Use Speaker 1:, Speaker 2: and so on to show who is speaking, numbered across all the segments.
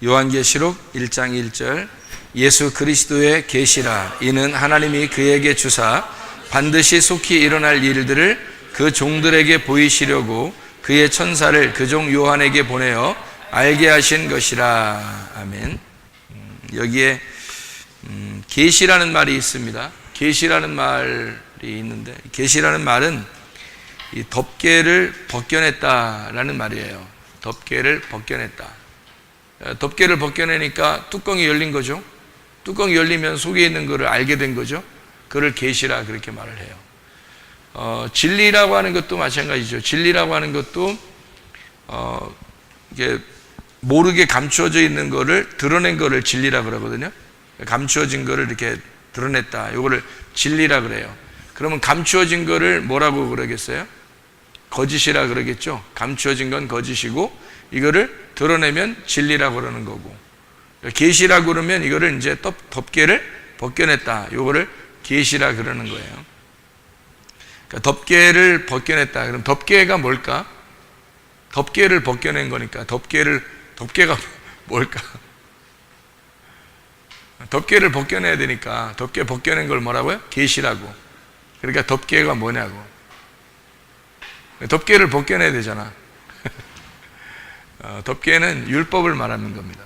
Speaker 1: 요한계시록 1장 1절 예수 그리스도의 계시라. 이는 하나님이 그에게 주사 반드시 속히 일어날 일들을 그 종들에게 보이시려고 그의 천사를 그 종 요한에게 보내어 알게 하신 것이라. 아멘. 여기에 계시라는 말이 있습니다. 계시라는 말이 있는데, 계시라는 말은 이 덮개를 벗겨냈다라는 말이에요. 덮개를 벗겨냈다. 덮개를 벗겨내니까 뚜껑이 열린 거죠. 뚜껑이 열리면 속에 있는 것을 알게 된 거죠. 그를 계시라 그렇게 말을 해요. 진리라고 하는 것도 마찬가지죠. 진리라고 하는 것도 이게 모르게 감추어져 있는 거를 드러낸 거를 진리라 그러거든요. 감추어진 거를 이렇게 드러냈다. 이거를 진리라 그래요. 그러면 감추어진 거를 뭐라고 그러겠어요? 거짓이라 그러겠죠. 감추어진 건 거짓이고 이거를 드러내면 진리라고 그러는 거고, 계시라고 그러면 이거를 이제 덮개를 벗겨냈다. 이거를 계시라 그러는 거예요. 그러니까 덮개를 벗겨냈다. 그럼 덮개가 뭘까? 덮개를 벗겨낸 거니까 덮개가 뭘까? 덮개를 벗겨내야 되니까 덮개 벗겨낸 걸 뭐라고요? 계시라고. 그러니까 덮개가 뭐냐고. 덮개를 벗겨내야 되잖아. 덮개는 율법을 말하는 겁니다.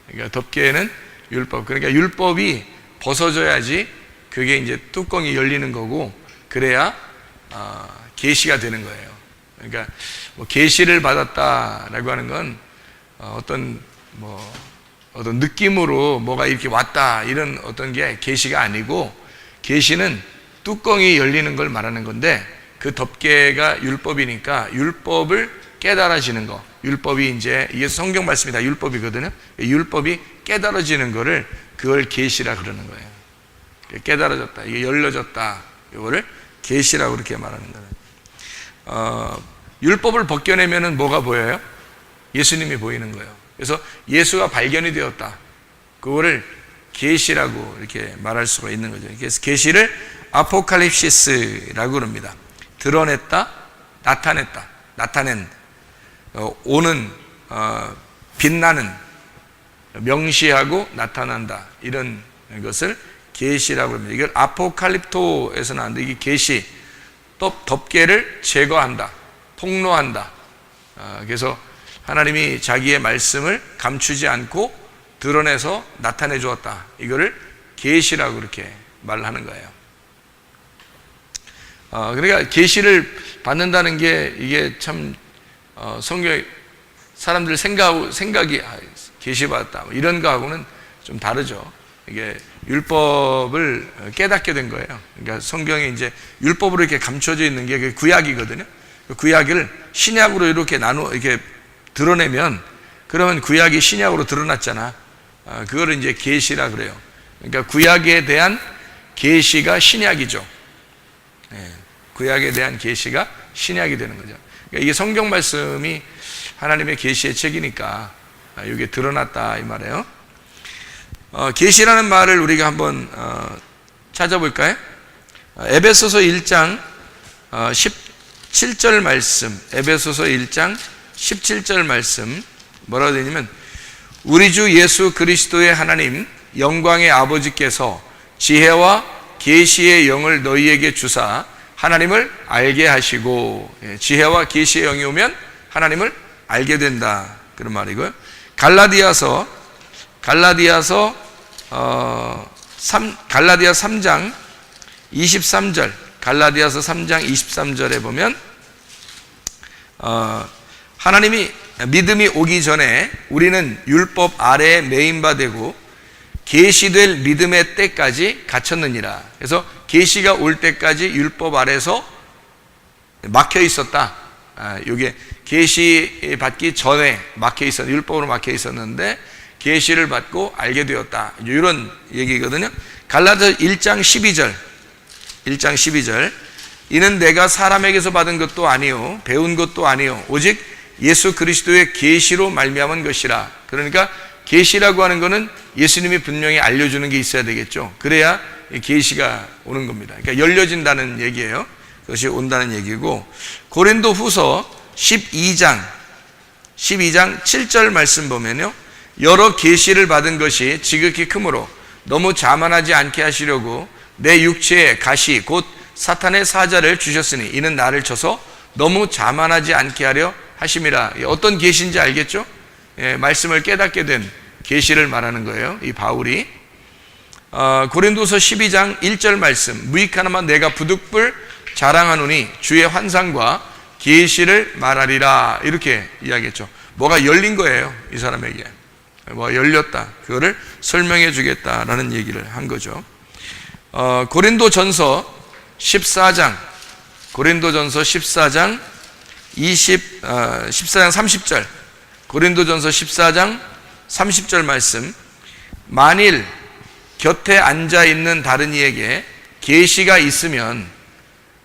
Speaker 1: 그러니까 덮개는 율법. 그러니까 율법이 벗어져야지 그게 이제 뚜껑이 열리는 거고, 그래야 계시가 되는 거예요. 그러니까 뭐 계시를 받았다라고 하는 건 어떤 느낌으로 뭐가 이렇게 왔다 이런 어떤 게 계시가 아니고, 계시는 뚜껑이 열리는 걸 말하는 건데, 그 덮개가 율법이니까 율법을 깨달아지는 거. 율법이 이제 이게 성경 말씀이 다 율법이거든요. 율법이 깨달아지는 거를 그걸 계시라 그러는 거예요. 깨달아졌다, 이게 열려졌다, 이거를 계시라고 그렇게 말하는 거예요. 율법을 벗겨내면은 뭐가 보여요? 예수님이 보이는 거예요. 그래서 예수가 발견이 되었다. 그거를 계시라고 이렇게 말할 수가 있는 거죠. 그래서 계시를 아포칼립시스라고 그럽니다. 드러냈다, 나타냈다, 나타낸, 오는, 빛나는, 명시하고 나타난다, 이런 것을 계시라고 합니다. 이걸 아포칼립토에서 나왔는데, 이게 계시, 또 덮개를 제거한다, 폭로한다. 그래서 하나님이 자기의 말씀을 감추지 않고 드러내서 나타내 주었다. 이거를 계시라고 그렇게 말하는 거예요. 그러니까 계시를 받는다는 게 이게 참 성경 사람들 생각이 계시 받았다 이런 거하고는 좀 다르죠. 이게 율법을 깨닫게 된 거예요. 그러니까 성경에 이제 율법으로 이렇게 감춰져 있는 게 구약이거든요. 구약을 신약으로 이렇게 이렇게 드러내면, 그러면 구약이 신약으로 드러났잖아. 그거를 이제 계시라 그래요. 그러니까 구약에 대한 계시가 신약이죠. 구약에 대한 계시가 신약이 되는 거죠. 그러니까 이게 성경 말씀이 하나님의 계시의 책이니까 이게 드러났다 이 말이에요. 계시라는 말을 우리가 한번 찾아볼까요? 에베소서 1장 17절 말씀, 에베소서 1장 17절 말씀 뭐라고 되냐면, 우리 주 예수 그리스도의 하나님 영광의 아버지께서 지혜와 계시의 영을 너희에게 주사 하나님을 알게 하시고, 지혜와 계시의 영이 오면 하나님을 알게 된다, 그런 말이고요. 갈라디아서 3장 23절, 갈라디아서 3장 23절에 보면 하나님이 믿음이 오기 전에 우리는 율법 아래에 매인바 되고 계시될 믿음의 때까지 갇혔느니라. 그래서 계시가 올 때까지 율법 아래서 막혀 있었다. 이게 계시 받기 전에 막혀 있었, 율법으로 막혀 있었는데 계시를 받고 알게 되었다. 이런 얘기거든요. 갈라디아서 1장 12절. 이는 내가 사람에게서 받은 것도 아니요 배운 것도 아니요 오직 예수 그리스도의 계시로 말미암은 것이라. 그러니까 계시라고 하는 것은 예수님이 분명히 알려주는 게 있어야 되겠죠. 그래야 계시가 오는 겁니다. 그러니까 열려진다는 얘기예요. 그것이 온다는 얘기고, 고린도 후서 12장 7절 말씀 보면요, 여러 계시를 받은 것이 지극히 크므로 너무 자만하지 않게 하시려고 내 육체에 가시 곧 사탄의 사자를 주셨으니 이는 나를 쳐서 너무 자만하지 않게 하려 하심이라. 어떤 계시인지 알겠죠? 말씀을 깨닫게 된 계시를 말하는 거예요. 이 바울이 고린도서 12장 1절 말씀, 무익하나마 내가 부득불 자랑하노니 주의 환상과 계시를 말하리라, 이렇게 이야기했죠. 뭐가 열린 거예요, 이 사람에게. 뭐가 열렸다, 그거를 설명해 주겠다라는 얘기를 한 거죠. 고린도전서 14장 30절, 고린도전서 14장 30절 말씀, 만일 곁에 앉아 있는 다른 이에게 계시가 있으면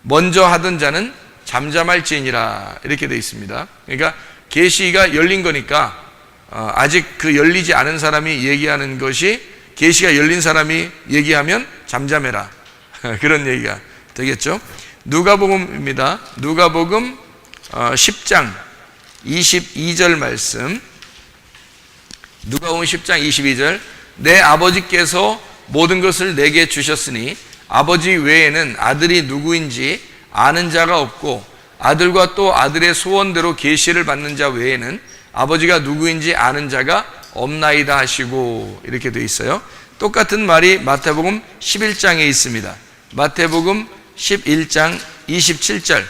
Speaker 1: 먼저 하던 자는 잠잠할지니라, 이렇게 되어 있습니다. 그러니까 계시가 열린 거니까 아직 그 열리지 않은 사람이 얘기하는 것이 계시가 열린 사람이 얘기하면 잠잠해라 그런 얘기가 되겠죠. 누가복음입니다. 누가복음 10장 22절 말씀, 누가복음 10장 22절, 내 아버지께서 모든 것을 내게 주셨으니 아버지 외에는 아들이 누구인지 아는 자가 없고 아들과 또 아들의 소원대로 계시를 받는 자 외에는 아버지가 누구인지 아는 자가 없나이다 하시고, 이렇게 되어 있어요. 똑같은 말이 마태복음 11장에 있습니다. 마태복음 11장 27절,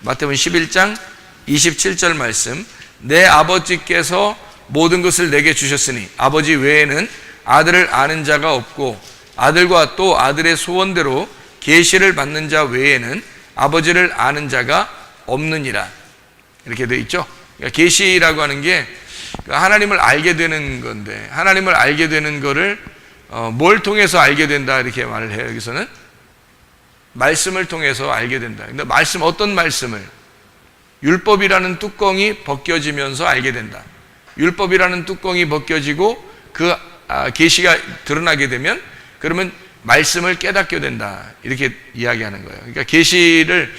Speaker 1: 마태복음 11장 27절 말씀, 내 아버지께서 모든 것을 내게 주셨으니 아버지 외에는 아들을 아는 자가 없고 아들과 또 아들의 소원대로 계시를 받는 자 외에는 아버지를 아는 자가 없느니라, 이렇게 되어 있죠. 그러니까 계시라고 하는 게 하나님을 알게 되는 건데, 하나님을 알게 되는 거를 뭘 통해서 알게 된다, 이렇게 말을 해요. 여기서는 말씀을 통해서 알게 된다. 근데 말씀, 어떤 말씀을? 율법이라는 뚜껑이 벗겨지면서 알게 된다. 율법이라는 뚜껑이 벗겨지고 그 계시가 드러나게 되면 그러면 말씀을 깨닫게 된다, 이렇게 이야기하는 거예요. 그러니까 계시를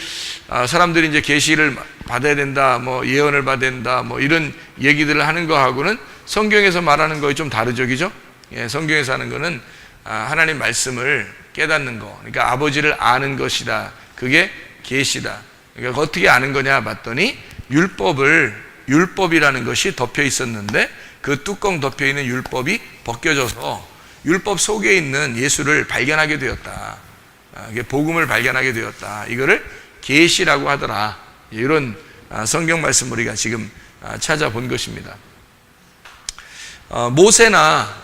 Speaker 1: 사람들이 이제 계시를 받아야 된다, 뭐 예언을 받아야 된다, 뭐 이런 얘기들을 하는 거하고는 성경에서 말하는 거에 좀 다르죠, 그죠? 예, 성경에서 하는 거는 하나님 말씀을 깨닫는 거, 그러니까 아버지를 아는 것이다. 그게 계시다. 그러니까 어떻게 아는 거냐 봤더니 율법이라는 것이 덮여 있었는데 그 뚜껑 덮여 있는 율법이 벗겨져서 율법 속에 있는 예수를 발견하게 되었다. 복음을 발견하게 되었다. 이거를 계시라고 하더라. 이런 성경 말씀 우리가 지금 찾아본 것입니다. 모세나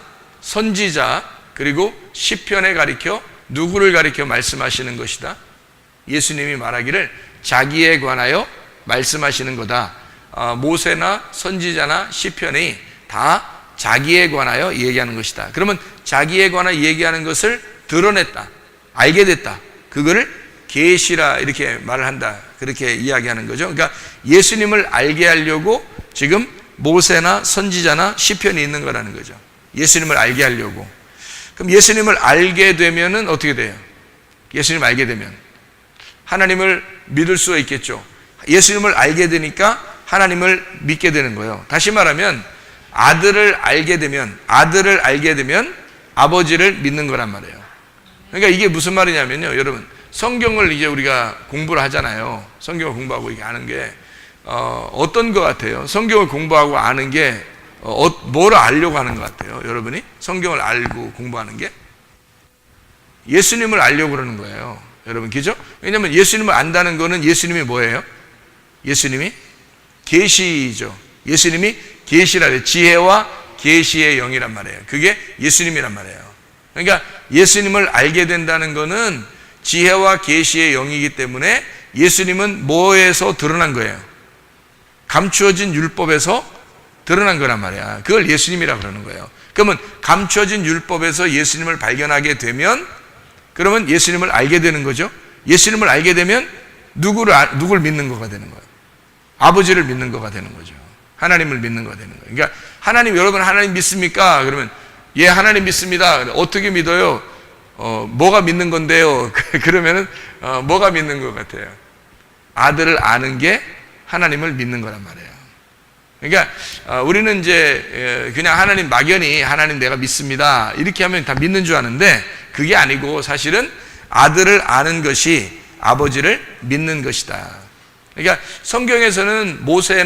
Speaker 1: 선지자 그리고 시편에 가리켜 누구를 가리켜 말씀하시는 것이다? 예수님이 말하기를 자기에 관하여 말씀하시는 거다. 모세나 선지자나 시편이 다 자기에 관하여 얘기하는 것이다. 그러면 자기에 관하여 얘기하는 것을 드러냈다, 알게 됐다, 그거를 계시라, 이렇게 말을 한다, 그렇게 이야기하는 거죠. 그러니까 예수님을 알게 하려고 지금 모세나 선지자나 시편이 있는 거라는 거죠. 예수님을 알게 하려고. 그럼 예수님을 알게 되면은 어떻게 돼요? 예수님을 알게 되면 하나님을 믿을 수가 있겠죠. 예수님을 알게 되니까 하나님을 믿게 되는 거예요. 다시 말하면 아들을 알게 되면 아버지를 믿는 거란 말이에요. 그러니까 이게 무슨 말이냐면요, 여러분, 성경을 이제 우리가 공부를 하잖아요. 성경을 공부하고 이게 아는 게 어떤 것 같아요? 성경을 공부하고 아는 게 뭐를 알려고 하는 것 같아요? 여러분이 성경을 알고 공부하는 게 예수님을 알려고 그러는 거예요, 여러분, 그죠? 왜냐하면 예수님을 안다는 거는 예수님이 뭐예요? 예수님이 계시죠. 예수님이 계시라 그래요. 지혜와 계시의 영이란 말이에요. 그게 예수님이란 말이에요. 그러니까 예수님을 알게 된다는 거는 지혜와 계시의 영이기 때문에 예수님은 뭐에서 드러난 거예요? 감추어진 율법에서 드러난 거란 말이야. 그걸 예수님이라 그러는 거예요. 그러면 감추어진 율법에서 예수님을 발견하게 되면 그러면 예수님을 알게 되는 거죠. 예수님을 알게 되면 누굴 믿는 거가 되는 거예요? 아버지를 믿는 거가 되는 거죠. 하나님을 믿는 거가 되는 거예요. 그러니까 하나님, 여러분 하나님 믿습니까? 그러면 예, 하나님 믿습니다. 어떻게 믿어요? 뭐가 믿는 건데요? 그러면은 뭐가 믿는 것 같아요? 아들을 아는 게 하나님을 믿는 거란 말이에요. 그러니까 우리는 이제 그냥 하나님 막연히 하나님 내가 믿습니다 이렇게 하면 다 믿는 줄 아는데 그게 아니고 사실은 아들을 아는 것이 아버지를 믿는 것이다. 그러니까 성경에서는 모세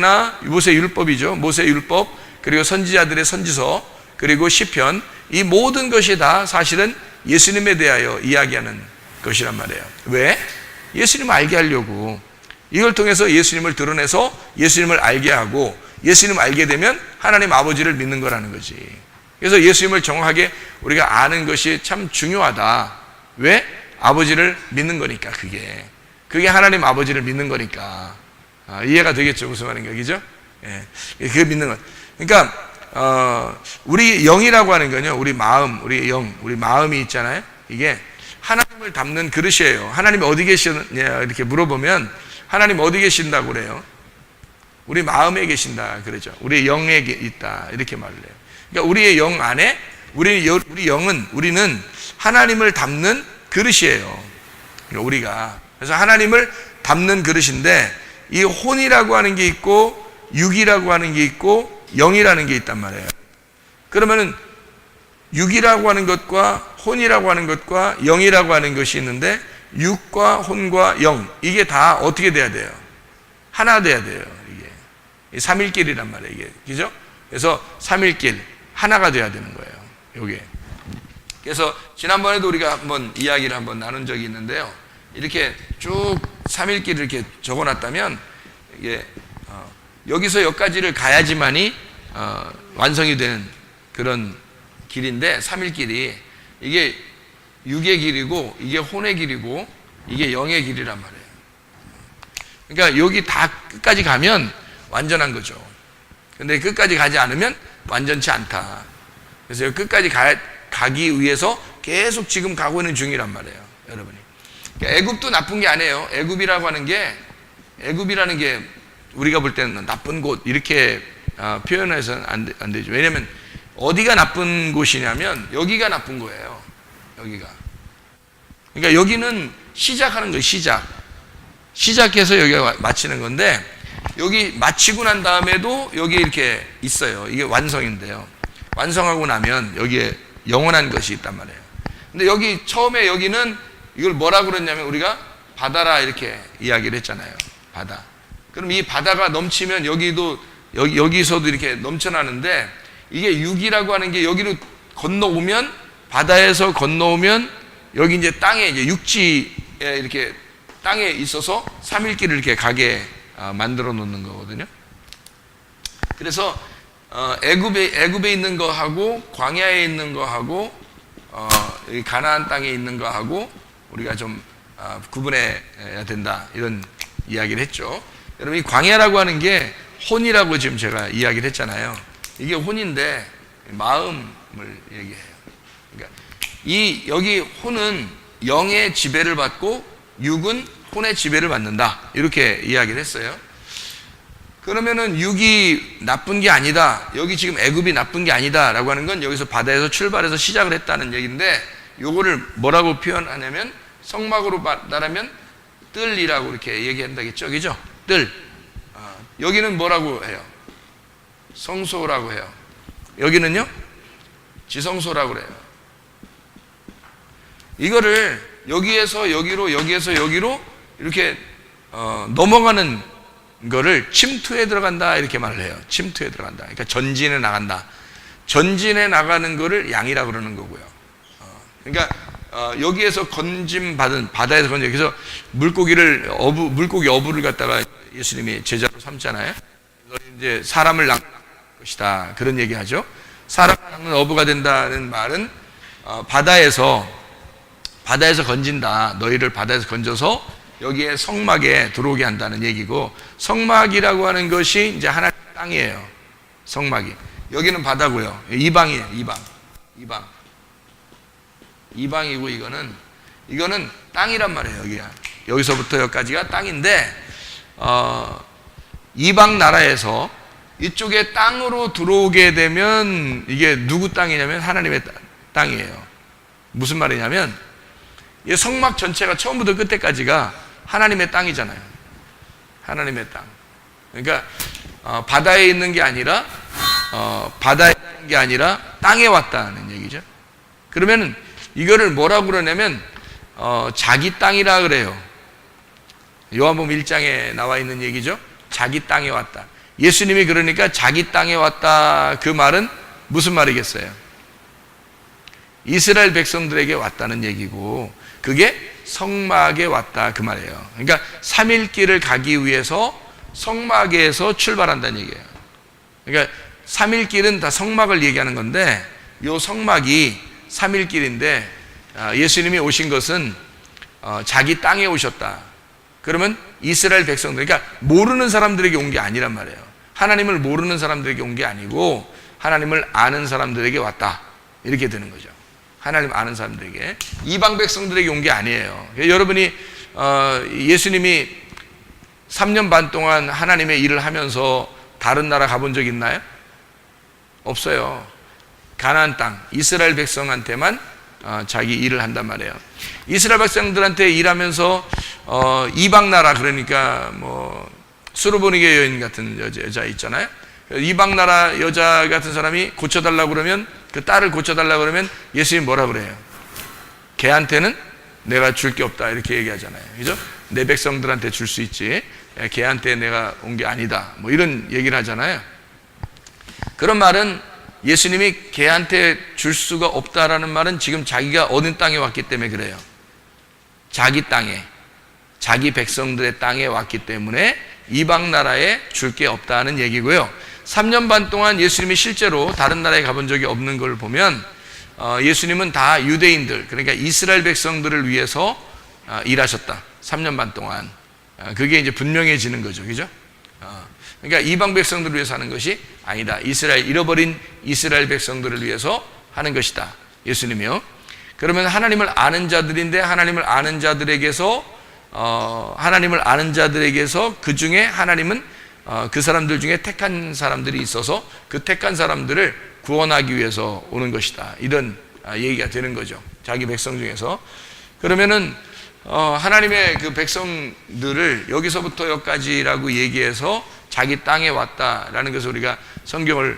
Speaker 1: 율법이죠. 모세 율법 그리고 선지자들의 선지서 그리고 시편 이 모든 것이 다 사실은 예수님에 대하여 이야기하는 것이란 말이에요. 왜? 예수님을 알게 하려고. 이걸 통해서 예수님을 드러내서 예수님을 알게 하고 예수님을 알게 되면 하나님 아버지를 믿는 거라는 거지. 그래서 예수님을 정확하게 우리가 아는 것이 참 중요하다. 왜? 아버지를 믿는 거니까 그게 하나님 아버지를 믿는 거니까. 이해가 되겠죠? 무슨 말인가, 그죠? 예. 그게 믿는 거. 그러니까 우리 영이라고 하는 건요, 우리 마음, 우리 영, 우리 마음이 있잖아요. 이게 하나님을 담는 그릇이에요. 하나님이 어디 계시냐 이렇게 물어보면 하나님 어디 계신다고 그래요? 우리 마음에 계신다 그러죠. 우리 영에 있다 이렇게 말을 해요. 그러니까 우리의 영 안에 우리 영은 우리는 하나님을 담는 그릇이에요. 그러니까 우리가 그래서 하나님을 담는 그릇인데 이 혼이라고 하는 게 있고 육이라고 하는 게 있고 영이라는 게 있단 말이에요. 그러면은 육이라고 하는 것과 혼이라고 하는 것과 영이라고 하는 것이 있는데 육과 혼과 영 이게 다 어떻게 돼야 돼요? 하나 돼야 돼요. 이게 삼일길이란 말이에요. 이게 그죠? 그래서 삼일길 하나가 돼야 되는 거예요. 요게. 그래서 지난번에도 우리가 한번 이야기를 한번 나눈 적이 있는데요. 이렇게 쭉 삼일길을 이렇게 적어놨다면 이게 여기서 여기까지를 가야지만이 완성이 되는 그런 길인데 삼일길이 이게 육의 길이고 이게 혼의 길이고 이게 영의 길이란 말이에요. 그러니까 여기 다 끝까지 가면 완전한 거죠. 근데 끝까지 가지 않으면 완전치 않다. 그래서 여기 끝까지 가기 위해서 계속 지금 가고 있는 중이란 말이에요, 여러분이. 그러니까 애굽도 나쁜 게 아니에요. 애굽이라는 게 우리가 볼 때는 나쁜 곳 이렇게 표현해서는 안 되죠. 왜냐하면 어디가 나쁜 곳이냐면 여기가 나쁜 거예요. 여기가. 그러니까 여기는 시작하는 거예요. 시작해서 여기가 마치는 건데 여기 마치고 난 다음에도 여기 이렇게 있어요. 이게 완성인데요. 완성하고 나면 여기에 영원한 것이 있단 말이에요. 근데 여기 처음에 여기는 이걸 뭐라고 그랬냐면 우리가 바다라 이렇게 이야기를 했잖아요. 바다. 그럼 이 바다가 넘치면 여기서도 이렇게 넘쳐나는데 이게 육이라고 하는 게 여기로 건너오면 바다에서 건너오면 여기 이제 땅에 이제 육지에 이렇게 땅에 있어서 삼일길을 이렇게 가게 만들어 놓는 거거든요. 그래서 애굽에 있는 거하고 광야에 있는 거하고 여기 가나안 땅에 있는 거하고 우리가 좀 구분해야 된다 이런 이야기를 했죠. 여러분 이 광야라고 하는 게 혼이라고 지금 제가 이야기를 했잖아요. 이게 혼인데 마음을 얘기해요. 그러니까 여기 혼은 영의 지배를 받고 육은 혼의 지배를 받는다 이렇게 이야기를 했어요. 그러면은 육이 나쁜 게 아니다. 여기 지금 애굽이 나쁜 게 아니다라고 하는 건 여기서 바다에서 출발해서 시작을 했다는 얘기인데 요거를 뭐라고 표현하냐면 성막으로 말하면 뜰이라고 이렇게 얘기한다겠죠, 그죠? 뜰. 여기는 뭐라고 해요? 성소라고 해요. 여기는요? 지성소라고 그래요. 이거를 여기에서 여기로 여기에서 여기로 이렇게 넘어가는 거를 침투에 들어간다 이렇게 말을 해요. 침투에 들어간다. 그러니까 전진에 나간다. 전진에 나가는 거를 양이라고 그러는 거고요. 그러니까 여기에서 건짐받은 바다에서 건져 여기서 물고기 어부를 갖다가 예수님이 제자로 삼잖아요. 이제 사람을 낚는 것이다 그런 얘기하죠. 사람을 낚는 어부가 된다는 말은 바다에서 건진다. 너희를 바다에서 건져서 여기에 성막에 들어오게 한다는 얘기고 성막이라고 하는 것이 이제 하나님의 땅이에요. 성막이. 여기는 바다고요. 이방이에요. 이방이고 이거는 땅이란 말이에요. 여기서부터 여기까지가 땅인데 이방 나라에서 이쪽에 땅으로 들어오게 되면 이게 누구 땅이냐면 하나님의 땅이에요. 무슨 말이냐면 이 성막 전체가 처음부터 끝에까지가 하나님의 땅이잖아요. 하나님의 땅. 그러니까 바다에 있는 게 아니라 바다에 있는 게 아니라 땅에 왔다는 얘기죠. 그러면 이거를 뭐라고 그러냐면 자기 땅이라 그래요. 요한복음 1장에 나와 있는 얘기죠. 자기 땅에 왔다. 예수님이 그러니까 자기 땅에 왔다, 그 말은 무슨 말이겠어요? 이스라엘 백성들에게 왔다는 얘기고, 그게 성막에 왔다, 그 말이에요. 그러니까 3일 길을 가기 위해서 성막에서 출발한다는 얘기예요. 그러니까 3일 길은 다 성막을 얘기하는 건데, 요 성막이 3일 길인데 예수님이 오신 것은 자기 땅에 오셨다. 그러면 이스라엘 백성들, 그러니까 모르는 사람들에게 온 게 아니란 말이에요. 하나님을 모르는 사람들에게 온 게 아니고 하나님을 아는 사람들에게 왔다, 이렇게 되는 거죠. 하나님 아는 사람들에게, 이방 백성들에게 온 게 아니에요. 여러분이 예수님이 3년 반 동안 하나님의 일을 하면서 다른 나라 가본 적 있나요? 없어요. 가나안 땅, 이스라엘 백성한테만 자기 일을 한단 말이에요. 이스라엘 백성들한테 일하면서 이방 나라, 그러니까 뭐 수르보니게 여인 같은 여자 있잖아요. 이방 나라 여자 같은 사람이 고쳐달라고 그러면, 그 딸을 고쳐달라고 그러면 예수님 뭐라 그래요? 걔한테는 내가 줄 게 없다, 이렇게 얘기하잖아요. 그죠? 내 백성들한테 줄 수 있지, 걔한테 내가 온 게 아니다, 뭐 이런 얘기를 하잖아요. 그런 말은, 예수님이 걔한테 줄 수가 없다라는 말은 지금 자기가 어느 땅에 왔기 때문에 그래요. 자기 땅에, 자기 백성들의 땅에 왔기 때문에 이방 나라에 줄 게 없다는 얘기고요. 3년 반 동안 예수님이 실제로 다른 나라에 가본 적이 없는 걸 보면 예수님은 다 유대인들, 그러니까 이스라엘 백성들을 위해서 일하셨다. 3년 반 동안. 그게 이제 분명해지는 거죠. 그죠? 그러니까 이방 백성들을 위해서 하는 것이 아니다. 잃어버린 이스라엘 백성들을 위해서 하는 것이다, 예수님이요. 그러면 하나님을 아는 자들인데, 하나님을 아는 자들에게서 그 중에 하나님은 그 사람들 중에 택한 사람들이 있어서 그 택한 사람들을 구원하기 위해서 오는 것이다, 이런 얘기가 되는 거죠. 자기 백성 중에서. 그러면은 하나님의 그 백성들을 여기서부터 여기까지라고 얘기해서 자기 땅에 왔다라는 것을 우리가 성경을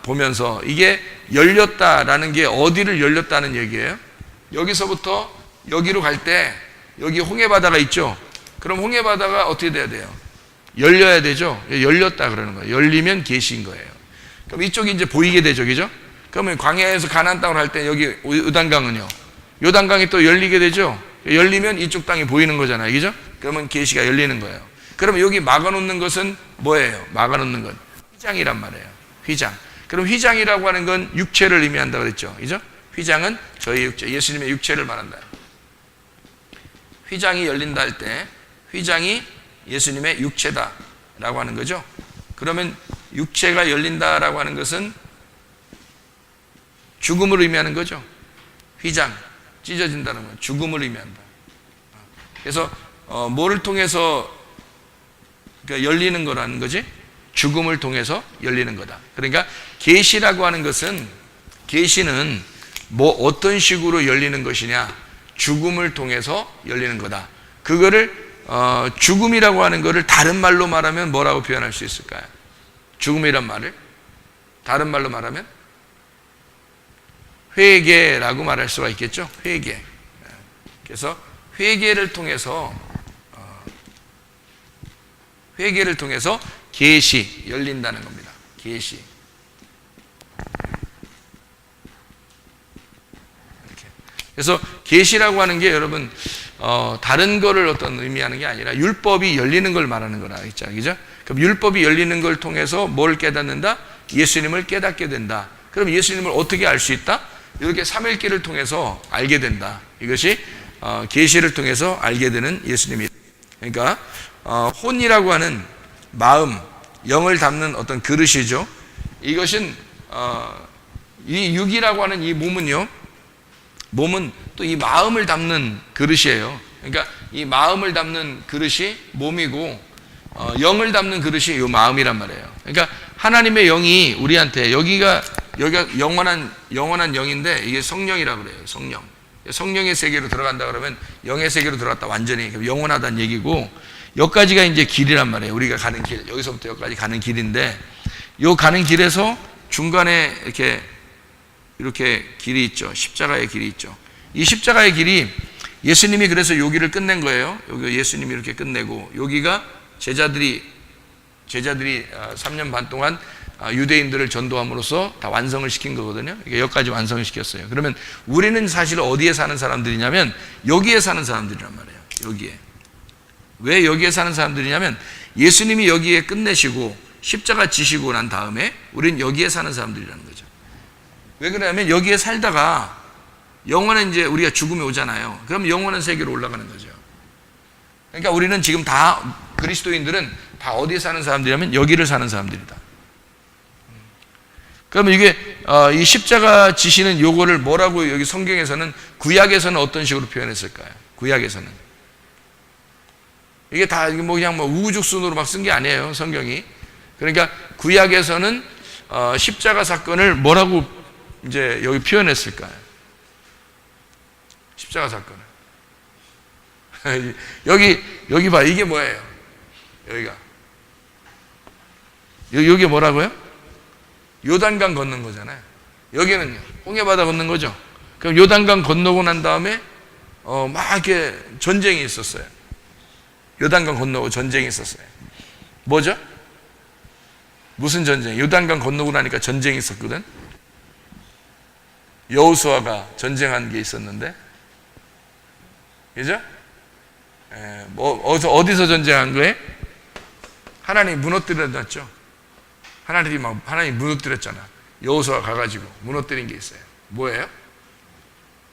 Speaker 1: 보면서, 이게 열렸다라는 게 어디를 열렸다는 얘기예요? 여기서부터 여기로 갈 때 여기 홍해바다가 있죠. 그럼 홍해바다가 어떻게 돼야 돼요? 열려야 되죠. 열렸다 그러는 거예요. 열리면 계시인 거예요. 그럼 이쪽이 이제 보이게 되죠. 그죠? 그러면 광야에서 가나안 땅으로 할 때 여기 요단강은요, 요단강이 또 열리게 되죠. 열리면 이쪽 땅이 보이는 거잖아요. 그죠? 그러면 계시가 열리는 거예요. 그러면 여기 막아놓는 것은 뭐예요? 막아놓는 건 휘장이란 말이에요. 휘장. 그럼 휘장이라고 하는 건 육체를 의미한다 그랬죠. 그죠? 휘장은 저희 육체, 예수님의 육체를 말한다. 휘장이 열린다 할 때 휘장이 예수님의 육체다라고 하는 거죠. 그러면 육체가 열린다라고 하는 것은 죽음을 의미하는 거죠. 휘장, 찢어진다는 건 죽음을 의미한다. 그래서 뭐를 통해서 그러니까 열리는 거라는 거지? 죽음을 통해서 열리는 거다. 그러니까 계시라고 하는 것은, 계시는 뭐 어떤 식으로 열리는 것이냐? 죽음을 통해서 열리는 거다. 그거를 죽음이라고 하는 거를 다른 말로 말하면 뭐라고 표현할 수 있을까요? 죽음이란 말을 다른 말로 말하면 회개라고 말할 수가 있겠죠. 회개. 그래서 회개를 통해서 계시, 열린다는 겁니다. 계시. 이렇게. 그래서 계시라고 하는 게 여러분 다른 거를 어떤 의미하는 게 아니라 율법이 열리는 걸 말하는 거라 했잖아요. 그죠? 그럼 율법이 열리는 걸 통해서 뭘 깨닫는다? 예수님을 깨닫게 된다. 그럼 예수님을 어떻게 알 수 있다? 이렇게 삼일기를 통해서 알게 된다. 이것이 계시를 통해서 알게 되는 예수님이. 그러니까 혼이라고 하는 마음, 영을 담는 어떤 그릇이죠. 이것은 이 육이라고 하는 이 몸은요, 몸은 또 이 마음을 담는 그릇이에요. 그러니까 이 마음을 담는 그릇이 몸이고 영을 담는 그릇이 이 마음이란 말이에요. 그러니까 하나님의 영이 우리한테, 여기가 영원한 영인데 이게 성령이라고 그래요. 성령의 세계로 들어간다 그러면 영의 세계로 들어갔다, 완전히 영원하다는 얘기고, 여기까지가 이제 길이란 말이에요. 우리가 가는 길, 여기서부터 여기까지 가는 길인데, 요 가는 길에서 중간에 이렇게 길이 있죠. 십자가의 길이 있죠. 이 십자가의 길이 예수님이 그래서 여기를 끝낸 거예요. 여기 예수님이 이렇게 끝내고, 여기가 제자들이 3년 반 동안 유대인들을 전도함으로써 다 완성을 시킨 거거든요. 여기까지 완성을 시켰어요. 그러면 우리는 사실 어디에 사는 사람들이냐면 여기에 사는 사람들이란 말이에요. 여기에. 왜 여기에 사는 사람들이냐면 예수님이 여기에 끝내시고 십자가 지시고 난 다음에 우리는 여기에 사는 사람들이라는 거죠. 왜 그러냐면 여기에 살다가 영원한 이제 우리가 죽음이 오잖아요. 그럼 영원한 세계로 올라가는 거죠. 그러니까 우리는 지금 다 그리스도인들은 다 어디에 사는 사람들이냐면 여기를 사는 사람들이다. 그러면 이게 이 십자가 지시는 요거를 뭐라고 여기 성경에서는 구약에서는 어떤 식으로 표현했을까요? 구약에서는 이게 다 그냥 우후죽순으로 막 쓴 게 아니에요, 성경이. 그러니까 구약에서는 십자가 사건을 뭐라고 이제 여기 표현했을까요? 십자가 사건을 여기 봐, 이게 뭐예요? 여기 뭐라고요? 요단강 건넌 거잖아요. 여기는요, 홍해바다 건넌 거죠. 그럼 요단강 건너고 난 다음에 막 이렇게 전쟁이 있었어요. 요단강 건너고 전쟁이 있었어요. 뭐죠? 무슨 전쟁? 요단강 건너고 나니까 전쟁이 있었거든. 여호수아가 전쟁한 게 있었는데, 그죠? 어디서 전쟁한 거예요? 하나님 무너뜨렸죠. 하나님 무너뜨렸잖아. 여호수아 가가지고 무너뜨린 게 있어요. 뭐예요?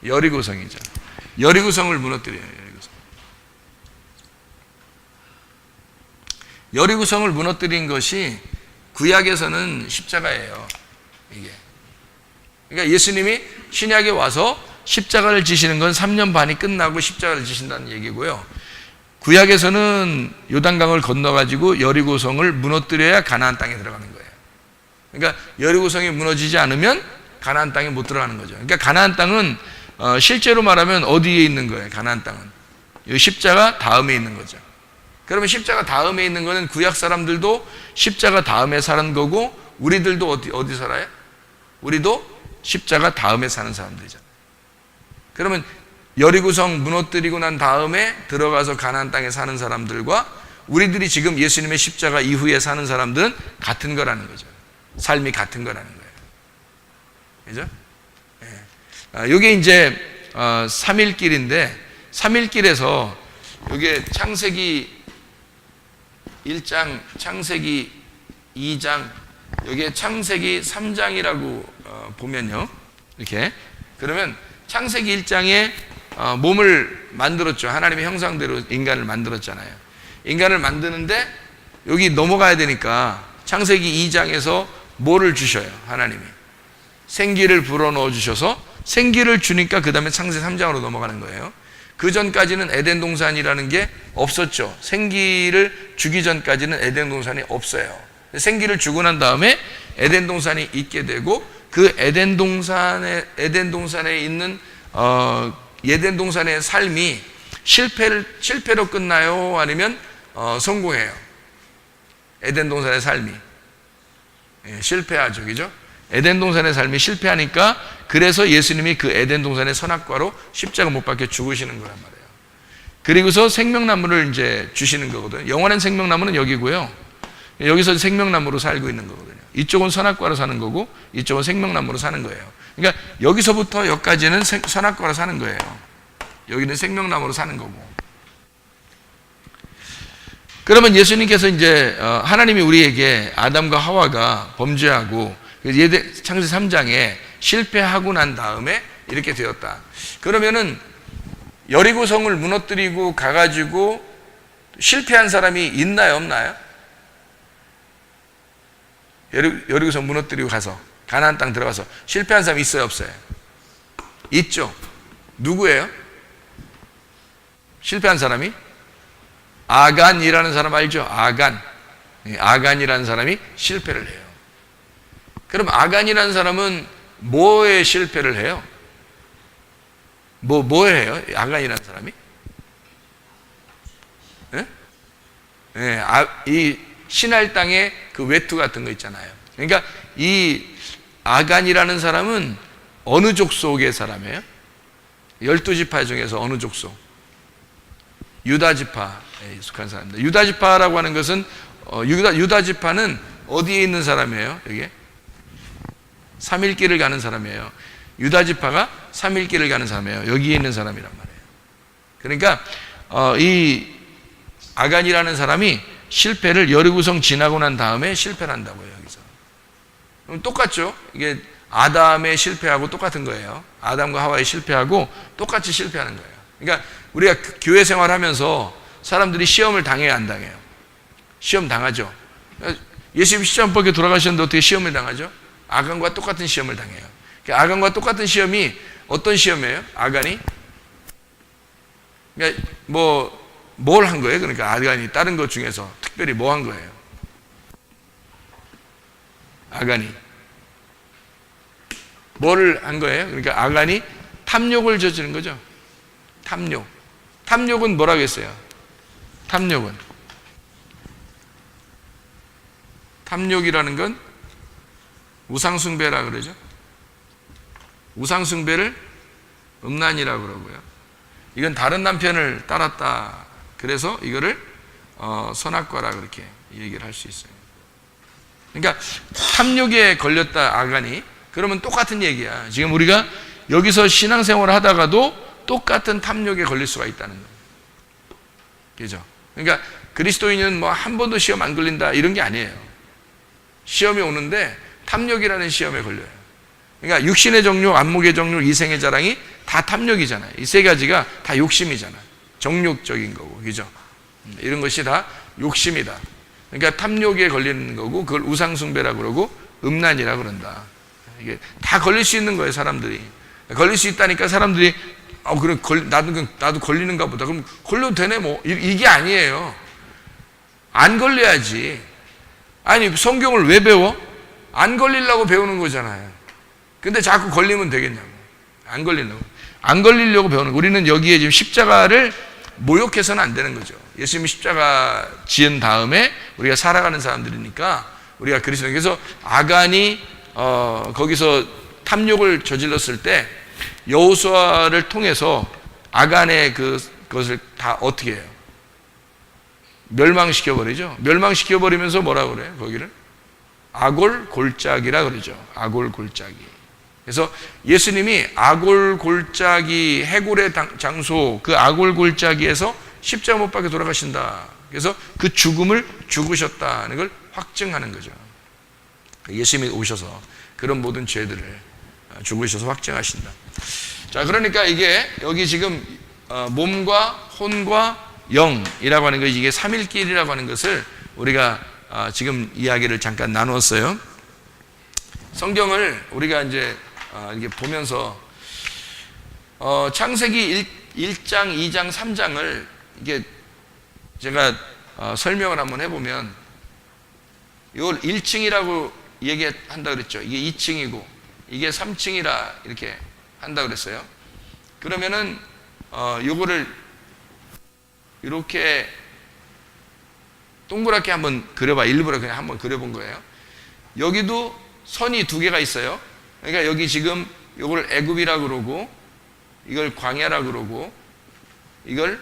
Speaker 1: 여리고성이죠. 여리고성을 무너뜨려요. 여리고성을 무너뜨린 것이 구약에서는 십자가예요. 이게. 그러니까 예수님이 신약에 와서 십자가를 지시는 건 3년 반이 끝나고 십자가를 지신다는 얘기고요. 구약에서는 요단강을 건너가지고 여리고성을 무너뜨려야 가나안 땅에 들어가는 거예요. 그러니까 여리고성이 무너지지 않으면 가나안 땅에 못 들어가는 거죠. 그러니까 가나안 땅은 실제로 말하면 어디에 있는 거예요? 가나안 땅은 이 십자가 다음에 있는 거죠. 그러면 십자가 다음에 있는 거는 구약 사람들도 십자가 다음에 사는 거고, 우리들도 어디 살아요? 우리도 십자가 다음에 사는 사람들이잖아요. 그러면 여리고성 무너뜨리고 난 다음에 들어가서 가나안 땅에 사는 사람들과 우리들이 지금 예수님의 십자가 이후에 사는 사람들은 같은 거라는 거죠. 삶이 같은 거라는 거예요. 그죠? 네. 이게 이제 3일길인데, 3일길에서 이게 창세기 1장, 창세기 2장, 여기에 창세기 3장이라고 보면요. 이렇게. 그러면 창세기 1장에 몸을 만들었죠. 하나님의 형상대로 인간을 만들었잖아요. 인간을 만드는데 여기 넘어가야 되니까 창세기 2장에서 뭐를 주셔요? 하나님이. 생기를 불어넣어 주셔서 생기를 주니까 그 다음에 창세기 3장으로 넘어가는 거예요. 그 전까지는 에덴 동산이라는 게 없었죠. 생기를 주기 전까지는 에덴 동산이 없어요. 생기를 주고 난 다음에 에덴 동산이 있게 되고, 그 에덴 동산에 있는 에덴 동산의 삶이 실패로 끝나요? 아니면 성공해요? 에덴 동산의 삶이 실패하죠, 그죠? 에덴 동산의 삶이 실패하니까, 그래서 예수님이 그 에덴 동산의 선악과로 십자가 못 박혀 죽으시는 거란 말이에요. 그리고서 생명나무를 이제 주시는 거거든요. 영원한 생명나무는 여기고요. 여기서 생명나무로 살고 있는 거거든요. 이쪽은 선악과로 사는 거고, 이쪽은 생명나무로 사는 거예요. 그러니까 여기서부터 여기까지는 선악과로 사는 거예요. 여기는 생명나무로 사는 거고. 그러면 예수님께서 이제 하나님이 우리에게 아담과 하와가 범죄하고 창세기 3장에 실패하고 난 다음에 이렇게 되었다. 그러면은 여리고성을 무너뜨리고 가가지고 실패한 사람이 있나요, 없나요? 여리고성 무너뜨리고 가서 가나안 땅 들어가서 실패한 사람이 있어요, 없어요? 있죠. 누구예요? 실패한 사람이? 아간이라는 사람 알죠? 아간이라는 사람이 실패를 해요. 그럼 아간이라는 사람은 뭐에 실패를 해요? 뭐에 해요? 아간이라는 사람이? 네? 예, 이 신할 땅의 그 외투 같은 거 있잖아요. 그러니까 이 아간이라는 사람은 어느 족속의 사람이에요? 12지파 중에서 어느 족속? 유다지파에 속한 사람입니다. 유다지파라고 하는 것은 유다지파는 어디에 있는 사람이에요? 여기 3일길을 가는 사람이에요. 유다지파가 3일길을 가는 사람이에요. 여기에 있는 사람이란 말이에요. 그러니까 이 아간이라는 사람이 실패를 여리고성 지나고 난 다음에 실패를 한다고요. 여기서 그럼 똑같죠. 이게 아담의 실패하고 똑같은 거예요. 아담과 하와의 실패하고 똑같이 실패하는 거예요. 그러니까 우리가 교회 생활하면서 사람들이 시험을 당해야 안 당해요? 시험 당하죠. 예수님 십자가 못 박혀 돌아가셨는데 어떻게 시험을 당하죠? 아간과 똑같은 시험을 당해요. 아간과 똑같은 시험이 어떤 시험이에요? 아간이 그러니까 뭘 한 거예요? 그러니까 아간이 다른 것 중에서 특별히 뭐 한 거예요? 아간이 뭐를 한 거예요? 그러니까 아간이 탐욕을 저지른 거죠. 탐욕은 뭐라고 했어요? 탐욕이라는 건 우상숭배라 그러죠. 우상숭배를 음란이라고 그러고요. 이건 다른 남편을 따랐다. 그래서 이거를 선악과라 그렇게 얘기를 할 수 있어요. 그러니까 탐욕에 걸렸다 아간이. 그러면 똑같은 얘기야. 지금 우리가 여기서 신앙생활을 하다가도 똑같은 탐욕에 걸릴 수가 있다는 거예요. 그죠? 그러니까 그리스도인은 뭐 한 번도 시험 안 걸린다 이런 게 아니에요. 시험이 오는데 탐욕이라는 시험에 걸려요. 그러니까 육신의 정욕, 안목의 정욕, 이생의 자랑이 다 탐욕이잖아요. 이 세 가지가 다 욕심이잖아요. 정욕적인 거고, 그죠? 이런 것이 다 욕심이다. 그러니까 탐욕에 걸리는 거고, 그걸 우상숭배라고 그러고, 음란이라고 그런다. 이게 다 걸릴 수 있는 거예요, 사람들이. 걸릴 수 있다니까 사람들이, 그래, 나도 걸리는가 보다. 그럼 걸려도 되네, 뭐. 이게 아니에요. 안 걸려야지. 아니, 성경을 왜 배워? 안 걸리려고 배우는 거잖아요. 근데 자꾸 걸리면 되겠냐고. 안 걸리려고. 안 걸리려고 배우는 거. 우리는 여기에 지금 십자가를 모욕해서는 안 되는 거죠. 예수님이 십자가 지은 다음에 우리가 살아가는 사람들이니까 우리가 그리스도. 그래서 아간이 거기서 탐욕을 저질렀을 때 여호수아를 통해서 아간의 그것을 다 어떻게 해요? 멸망시켜버리죠. 멸망시켜버리면서 뭐라고 그래요? 거기를 아골 골짜기라 그러죠. 아골 골짜기. 그래서 예수님이 아골 골짜기 해골의 장소 그 아골 골짜기에서 십자가 못 박혀 돌아가신다. 그래서 그 죽음을 죽으셨다는 걸 확증하는 거죠. 예수님이 오셔서 그런 모든 죄들을 죽으셔서 확증하신다. 자, 그러니까 이게 여기 지금 몸과 혼과 영이라고 하는 것, 이게 삼일길이라고 하는 것을 우리가 지금 이야기를 잠깐 나누었어요. 성경을 우리가 이제 이렇게 보면서 창세기 1장, 2장, 3장을 이게 제가 설명을 한번 해보면 이걸 1층이라고 얘기한다 그랬죠. 이게 2층이고 이게 3층이라 이렇게 한다 그랬어요. 그러면은 요거를 이렇게 동그랗게 한번 그려봐. 일부러 그냥 한번 그려본 거예요. 여기도 선이 두 개가 있어요. 그러니까 여기 지금 이걸 애굽이라 그러고 이걸 광야라 그러고 이걸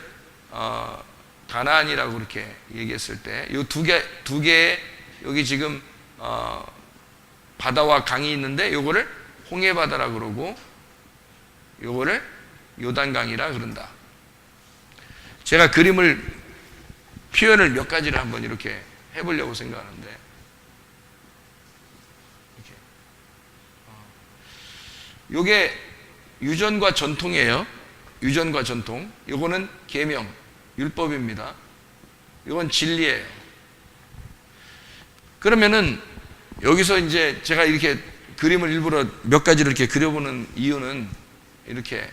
Speaker 1: 가나안이라고 그렇게 얘기했을 때 이 두 개의 여기 지금 바다와 강이 있는데 요거를 홍해바다라 그러고 요거를 요단강이라 그런다. 제가 표현을 몇 가지를 한번 이렇게 해보려고 생각하는데 이렇게 요게 유전과 전통이에요. 유전과 전통. 요거는 계명, 율법입니다. 요건 진리예요. 그러면은 여기서 이제 제가 이렇게 그림을 일부러 몇 가지를 이렇게 그려보는 이유는 이렇게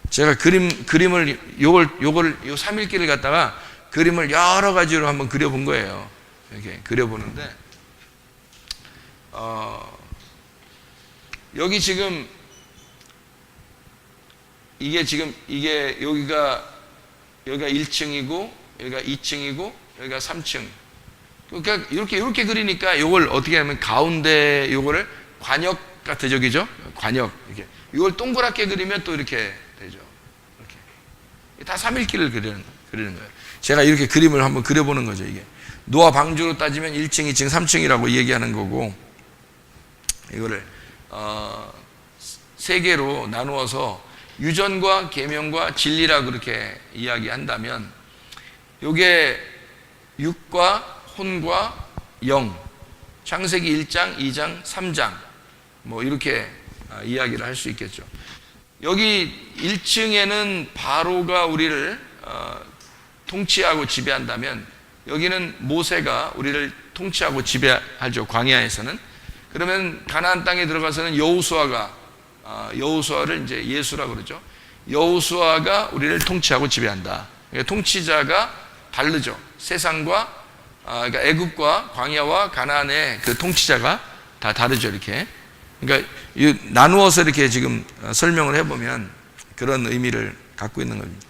Speaker 1: 제가 그림을 요 3일길을 갖다가 그림을 여러 가지로 한번 그려본 거예요. 이렇게 그려보는데 여기 지금 이게 여기가 여기가 1층이고 여기가 2층이고 여기가 3층. 그러니까 이렇게 그리니까 요걸 어떻게 하면 가운데 요거를 관역 같아, 저기죠? 관역. 이렇게. 이걸 동그랗게 그리면 또 이렇게 되죠. 이렇게. 다 3일기를 그리는 거예요. 제가 이렇게 그림을 한번 그려보는 거죠, 이게. 노아 방주로 따지면 1층, 2층, 3층이라고 얘기하는 거고, 이거를, 세 개로 나누어서 유전과 계명과 진리라 그렇게 이야기한다면, 요게 육과 혼과 영, 창세기 1장, 2장, 3장, 뭐 이렇게 이야기를 할 수 있겠죠. 여기 1층에는 바로가 우리를 통치하고 지배한다면 여기는 모세가 우리를 통치하고 지배하죠. 광야에서는. 그러면 가나안 땅에 들어가서는 여호수아를 이제 예수라고 그러죠. 여호수아가 우리를 통치하고 지배한다. 그러니까 통치자가 다르죠. 세상과 그러니까 애굽과 광야와 가나안의 그 통치자가 다 다르죠. 이렇게. 그러니까 나누어서 이렇게 지금 설명을 해보면 그런 의미를 갖고 있는 겁니다.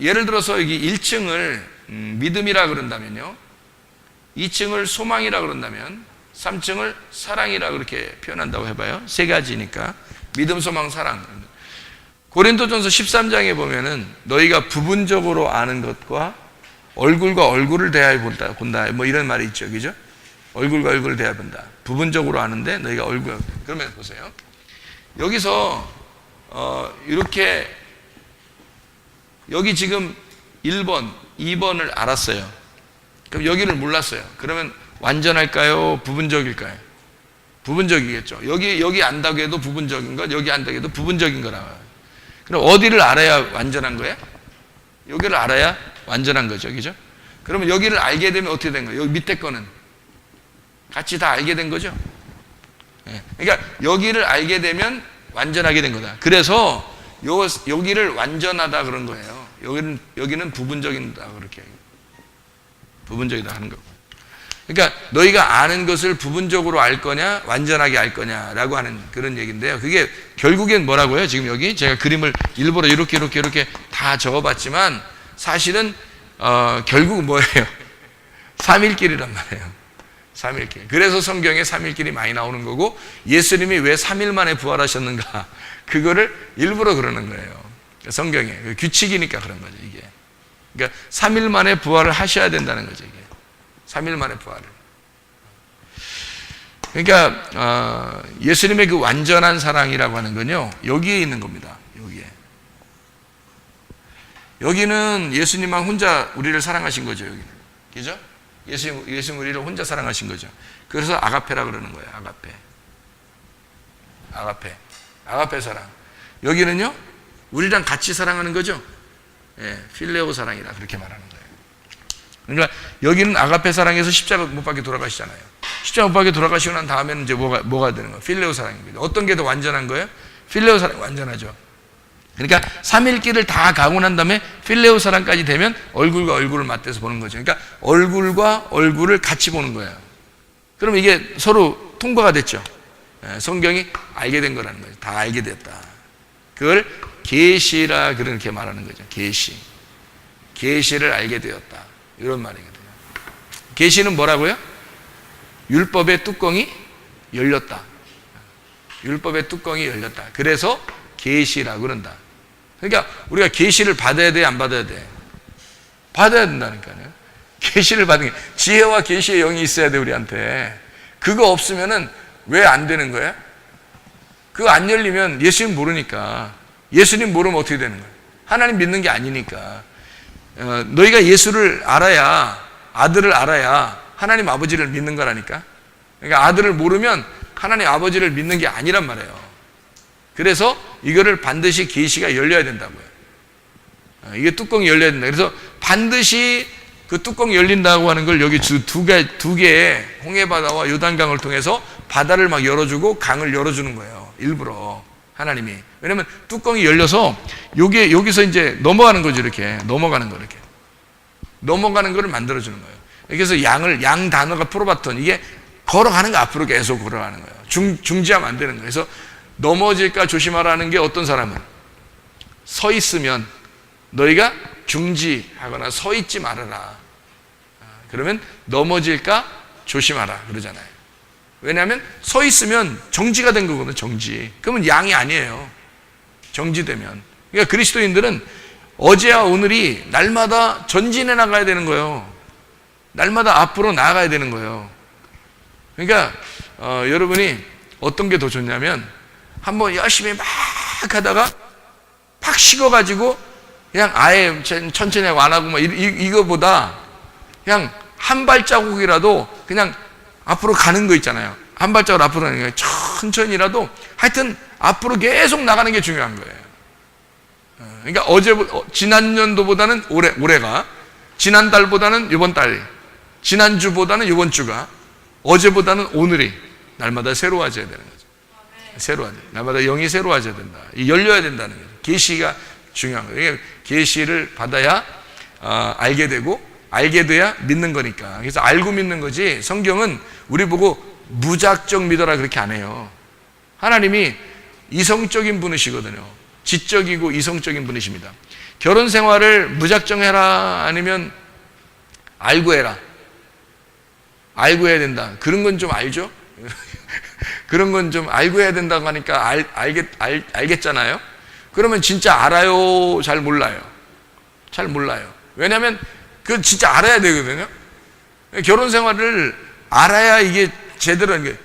Speaker 1: 예를 들어서 여기 1층을 믿음이라 그런다면요, 2층을 소망이라 그런다면 3층을 사랑이라 그렇게 표현한다고 해봐요. 세 가지니까 믿음, 소망, 사랑. 고린도전서 13장에 보면은 너희가 부분적으로 아는 것과 얼굴과 얼굴을 대하여 본다, 뭐 이런 말이 있죠, 그죠? 얼굴과 얼굴을 대하여 본다. 부분적으로 아는데 너희가 얼굴. 그러면 보세요. 여기서 이렇게 여기 지금 1번, 2번을 알았어요. 그럼 여기를 몰랐어요. 그러면 완전할까요? 부분적일까요? 부분적이겠죠. 여기 안다고 해도 부분적인 것, 여기 안다고 해도 부분적인 거라고요. 그럼 어디를 알아야 완전한 거예요? 여기를 알아야 완전한 거죠, 그죠? 그러면 여기를 알게 되면 어떻게 된 거예요? 여기 밑에 거는 같이 다 알게 된 거죠. 그러니까 여기를 알게 되면 완전하게 된 거다. 그래서 여기를 완전하다 그런 거예요. 여기는 부분적이다 그렇게. 부분적이다 하는 거고. 그러니까 너희가 아는 것을 부분적으로 알 거냐, 완전하게 알 거냐라고 하는 그런 얘기인데요. 그게 결국엔 뭐라고요? 지금 여기 제가 그림을 일부러 이렇게 다 적어봤지만 사실은 결국 뭐예요? 3일길이란 말이에요. 3일길. 그래서 성경에 3일길이 많이 나오는 거고, 예수님이 왜 3일 만에 부활하셨는가, 그거를 일부러 그러는 거예요. 성경에 규칙이니까 그런 거죠, 이게. 그러니까 3일 만에 부활을 하셔야 된다는 거죠, 이게. 3일 만에 부활을. 그러니까 예수님의 그 완전한 사랑이라고 하는 건요, 여기에 있는 겁니다. 여기에. 여기는 예수님만 혼자 우리를 사랑하신 거죠, 여기는. 그죠? 예수님 우리를 혼자 사랑하신 거죠. 그래서 아가페라 그러는 거예요. 아가페 사랑. 여기는요, 우리랑 같이 사랑하는 거죠. 예, 필레오 사랑이라 그렇게 말하는 거예요. 그러니까 여기는 아가페 사랑에서 십자가 못 박혀 돌아가시잖아요. 십자가 못 박혀 돌아가시고 난 다음에는 이제 뭐가 되는 거예요? 필레오 사랑입니다. 어떤 게 더 완전한 거예요? 필레오 사랑이 완전하죠. 그러니까 3일길을 다 가고 난 다음에 필레오 사랑까지 되면 얼굴과 얼굴을 맞대서 보는 거죠. 그러니까 얼굴과 얼굴을 같이 보는 거예요. 그럼 이게 서로 통과가 됐죠. 성경이 알게 된 거라는 거죠. 다 알게 됐다. 그걸 계시라 그렇게 말하는 거죠. 계시를 알게 되었다. 이런 말이거든요. 계시는 뭐라고요? 율법의 뚜껑이 열렸다. 율법의 뚜껑이 열렸다. 그래서 계시라 그런다. 그러니까 우리가 계시를 받아야 돼, 안 받아야 돼? 받아야 된다니까요. 계시를 받는 게, 지혜와 계시의 영이 있어야 돼, 우리한테. 그거 없으면은 왜 안 되는 거야? 그거 안 열리면 예수님 모르니까. 예수님 모르면 어떻게 되는 거야? 하나님 믿는 게 아니니까. 너희가 예수를 알아야, 아들을 알아야 하나님 아버지를 믿는 거라니까. 그러니까 아들을 모르면 하나님 아버지를 믿는 게 아니란 말이에요. 그래서 이거를 반드시 계시가 열려야 된다고요. 이게 뚜껑이 열려야 된다. 그래서 반드시 그 뚜껑이 열린다고 하는 걸 여기 두 개의 홍해바다와 요단강을 통해서 바다를 막 열어주고 강을 열어주는 거예요. 일부러 하나님이. 왜냐면 뚜껑이 열려서 여기서 이제 넘어가는 거죠. 이렇게 넘어가는 거, 이렇게 넘어가는 거를 만들어주는 거예요. 그래서 양 단어가 프로바톤, 이게 걸어가는 거, 앞으로 계속 걸어가는 거예요. 중지하면 안 되는 거예요. 그래서 넘어질까 조심하라는 게, 어떤 사람은 서 있으면 너희가 중지하거나 서 있지 말아라. 그러면 넘어질까 조심하라 그러잖아요. 왜냐하면 서 있으면 정지가 된 거거든요. 정지. 그러면 양이 아니에요. 정지되면. 그러니까 그리스도인들은 어제와 오늘이 날마다 전진해 나가야 되는 거예요. 날마다 앞으로 나아가야 되는 거예요. 그러니까 여러분이 어떤 게 더 좋냐면 한번 열심히 막 하다가 팍 식어가지고 그냥 아예 천천히 하고 안 하고 막 이거보다 그냥 한 발자국이라도 그냥 앞으로 가는 거 있잖아요. 한 발자국 앞으로 가는 거 천천히라도 하여튼 앞으로 계속 나가는 게 중요한 거예요. 그러니까 지난년도보다는 올해가, 지난달보다는 이번 달, 지난주보다는 이번 주가, 어제보다는 오늘이 날마다 새로워져야 되는 거죠. 새로워져. 날마다 영이 새로워져야 된다. 열려야 된다는 거죠. 계시가 중요한 거예요. 계시를 받아야 알게 되고, 알게 돼야 믿는 거니까. 그래서 알고 믿는 거지, 성경은 우리 보고 무작정 믿어라 그렇게 안 해요. 하나님이 이성적인 분이시거든요. 지적이고 이성적인 분이십니다. 결혼 생활을 무작정 해라 아니면 알고 해라. 알고 해야 된다. 그런 건 좀 알죠? 그런 건 좀 알고 해야 된다고 하니까 알겠잖아요? 그러면 진짜 알아요? 잘 몰라요? 잘 몰라요. 왜냐하면 그건 진짜 알아야 되거든요. 결혼 생활을 알아야 이게 제대로 하는 게,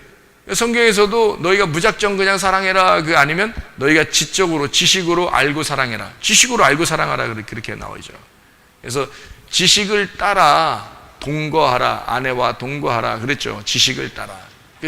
Speaker 1: 성경에서도 너희가 무작정 그냥 사랑해라 그 아니면 너희가 지적으로 지식으로 알고 사랑해라. 지식으로 알고 사랑하라 그렇게 나오죠. 그래서 지식을 따라 동거하라, 아내와 동거하라 그랬죠. 지식을 따라.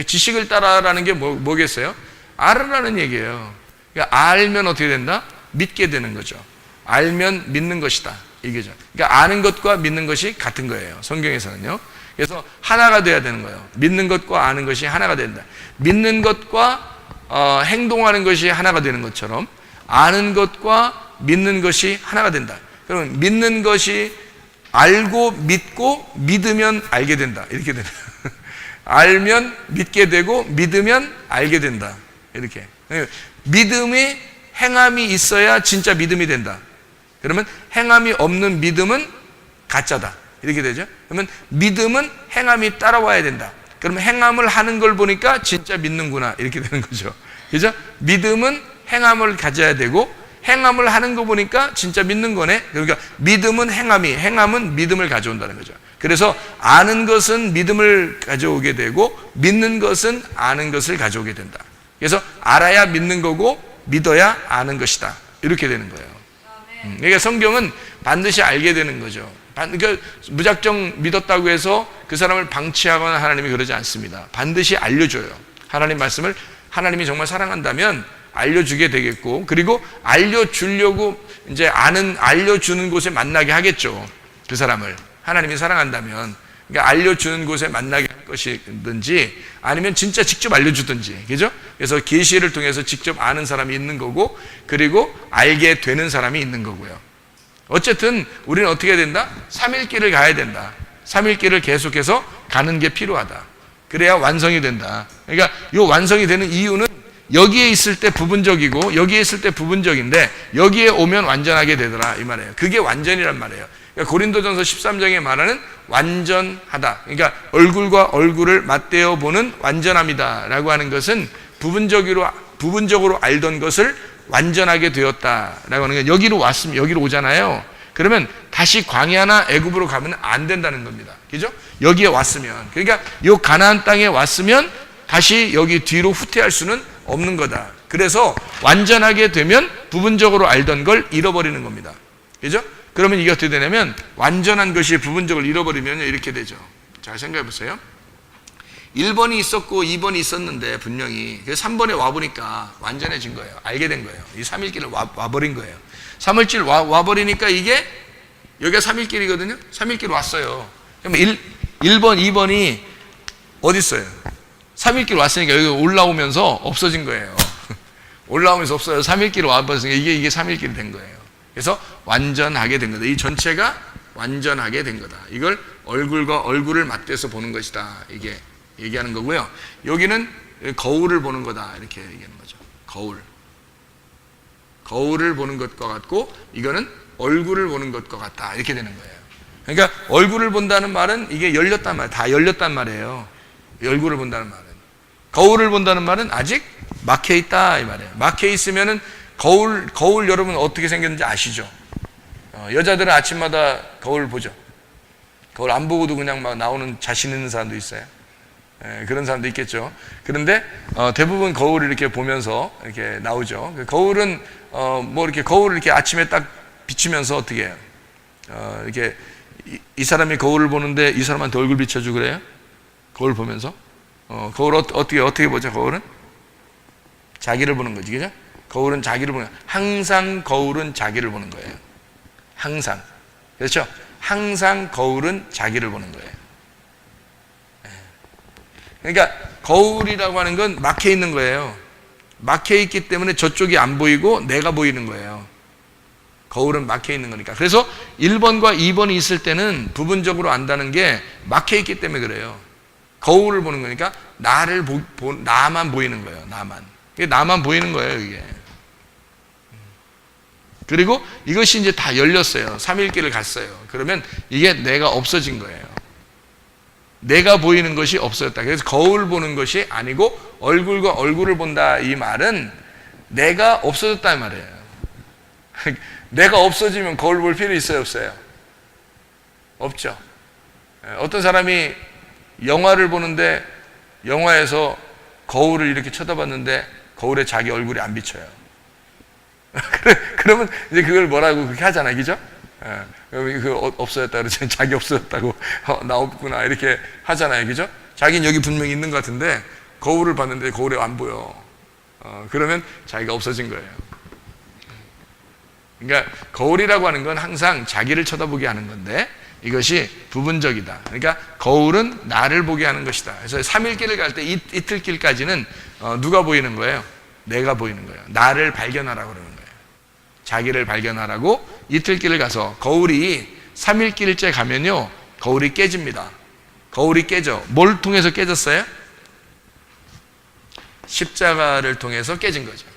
Speaker 1: 지식을 따라라는 게 뭐겠어요? 알으라는 얘기예요. 그러니까 알면 어떻게 된다? 믿게 되는 거죠. 알면 믿는 것이다 이게죠. 그러니까 아는 것과 믿는 것이 같은 거예요. 성경에서는요. 그래서 하나가 돼야 되는 거예요. 믿는 것과 아는 것이 하나가 된다. 믿는 것과 행동하는 것이 하나가 되는 것처럼 아는 것과 믿는 것이 하나가 된다. 그러면 믿는 것이 알고 믿고 믿으면 알게 된다. 이렇게 된다. 알면 믿게 되고 믿으면 알게 된다. 이렇게. 믿음이 행함이 있어야 진짜 믿음이 된다. 그러면 행함이 없는 믿음은 가짜다. 이렇게 되죠. 그러면 믿음은 행함이 따라와야 된다. 그러면 행함을 하는 걸 보니까 진짜 믿는구나. 이렇게 되는 거죠. 그죠? 믿음은 행함을 가져야 되고 행함을 하는 거 보니까 진짜 믿는 거네. 그러니까 믿음은 행함은 믿음을 가져온다는 거죠. 그래서 아는 것은 믿음을 가져오게 되고 믿는 것은 아는 것을 가져오게 된다. 그래서 알아야 믿는 거고 믿어야 아는 것이다. 이렇게 되는 거예요. 그러니까 성경은 반드시 알게 되는 거죠. 그러니까 무작정 믿었다고 해서 그 사람을 방치하거나 하나님이 그러지 않습니다. 반드시 알려줘요. 하나님 말씀을 하나님이 정말 사랑한다면 알려주게 되겠고, 그리고 알려주려고 이제 알려주는 곳에 만나게 하겠죠. 그 사람을 하나님이 사랑한다면. 그러니까 알려주는 곳에 만나게 할 것이든지 아니면 진짜 직접 알려주든지, 그죠? 그래서 계시를 통해서 직접 아는 사람이 있는 거고, 그리고 알게 되는 사람이 있는 거고요. 어쨌든 우리는 어떻게 해야 된다? 3일길을 가야 된다. 3일길을 계속해서 가는 게 필요하다. 그래야 완성이 된다. 그러니까 이 완성이 되는 이유는 여기에 있을 때 부분적이고 여기에 있을 때 부분적인데 여기에 오면 완전하게 되더라 이 말이에요. 그게 완전이란 말이에요. 그러니까 고린도전서 13장에 말하는 완전하다. 그러니까 얼굴과 얼굴을 맞대어 보는 완전함이다 라고 하는 것은 부분적으로 알던 것을 완전하게 되었다라고 하는 게, 여기로 왔으면 여기로 오잖아요. 그러면 다시 광야나 애굽으로 가면 안 된다는 겁니다. 그죠? 여기에 왔으면, 그러니까 요 가나안 땅에 왔으면 다시 여기 뒤로 후퇴할 수는 없는 거다. 그래서 완전하게 되면 부분적으로 알던 걸 잃어버리는 겁니다. 그죠? 그러면 이게 어떻게 되냐면 완전한 것이 부분적으로 잃어버리면 이렇게 되죠. 잘 생각해 보세요. 1번이 있었고 2번이 있었는데 분명히 3번에 와보니까 완전해진 거예요. 알게 된 거예요. 이 3일길을 와버린 거예요. 3일길 와버리니까 이게 여기가 3일길이거든요. 3일길 왔어요. 그러면 1번, 2번이 어디 있어요? 3일길 왔으니까 여기 올라오면서 없어진 거예요. 올라오면서 없어요. 3일길 와버렸으니까 이게 3일길이 된 거예요. 그래서 완전하게 된 거다. 이 전체가 완전하게 된 거다. 이걸 얼굴과 얼굴을 맞대서 보는 것이다. 이게 얘기하는 거고요. 여기는 거울을 보는 거다. 이렇게 얘기하는 거죠. 거울을 보는 것과 같고, 이거는 얼굴을 보는 것과 같다. 이렇게 되는 거예요. 그러니까 얼굴을 본다는 말은 이게 열렸단 말이에요. 다 열렸단 말이에요. 얼굴을 본다는 말은. 거울을 본다는 말은 아직 막혀 있다 이 말이에요. 막혀 있으면은 거울 여러분 어떻게 생겼는지 아시죠? 여자들은 아침마다 거울 보죠. 거울 안 보고도 그냥 막 나오는 자신 있는 사람도 있어요. 그런 사람도 있겠죠. 그런데 대부분 거울을 이렇게 보면서 이렇게 나오죠. 그 거울은 뭐 이렇게 거울을 이렇게 아침에 딱 비추면서 어떻게 해요? 이렇게 이 사람이 거울을 보는데 이 사람한테 얼굴 비춰주고 그래요? 거울 보면서 거울 어떻게 보죠? 거울은 자기를 보는 거지, 그죠? 거울은 자기를 보는 거예요. 항상 거울은 자기를 보는 거예요. 항상. 그렇죠? 항상 거울은 자기를 보는 거예요. 그러니까 거울이라고 하는 건 막혀 있는 거예요. 막혀 있기 때문에 저쪽이 안 보이고 내가 보이는 거예요. 거울은 막혀 있는 거니까. 그래서 1번과 2번이 있을 때는 부분적으로 안다는 게 막혀 있기 때문에 그래요. 거울을 보는 거니까 나만 보이는 거예요. 나만 보이는 거예요, 이게. 그리고 이것이 이제 다 열렸어요. 3일길을 갔어요. 그러면 이게 내가 없어진 거예요. 내가 보이는 것이 없어졌다. 그래서 거울 보는 것이 아니고 얼굴과 얼굴을 본다 이 말은 내가 없어졌다 이 말이에요. 내가 없어지면 거울 볼 필요 있어요, 없어요? 없죠. 어떤 사람이 영화를 보는데 영화에서 거울을 이렇게 쳐다봤는데 거울에 자기 얼굴이 안 비쳐요. 그러면 이제 그걸 뭐라고 그렇게 하잖아요, 그죠? 그 없어졌다 그러죠. 자기 없어졌다고 나 없구나 이렇게 하잖아요, 그죠? 자기는 여기 분명히 있는 것 같은데 거울을 봤는데 거울에 안 보여. 그러면 자기가 없어진 거예요. 그러니까 거울이라고 하는 건 항상 자기를 쳐다보게 하는 건데 이것이 부분적이다. 그러니까 거울은 나를 보게 하는 것이다. 그래서 3일길을 갈 때 이틀길까지는 누가 보이는 거예요? 내가 보이는 거예요. 나를 발견하라고 그러는 거예요. 자기를 발견하라고 이틀길을 가서 거울이 3일길째 가면요 거울이 깨집니다. 거울이 깨져. 뭘 통해서 깨졌어요? 십자가를 통해서 깨진 거죠.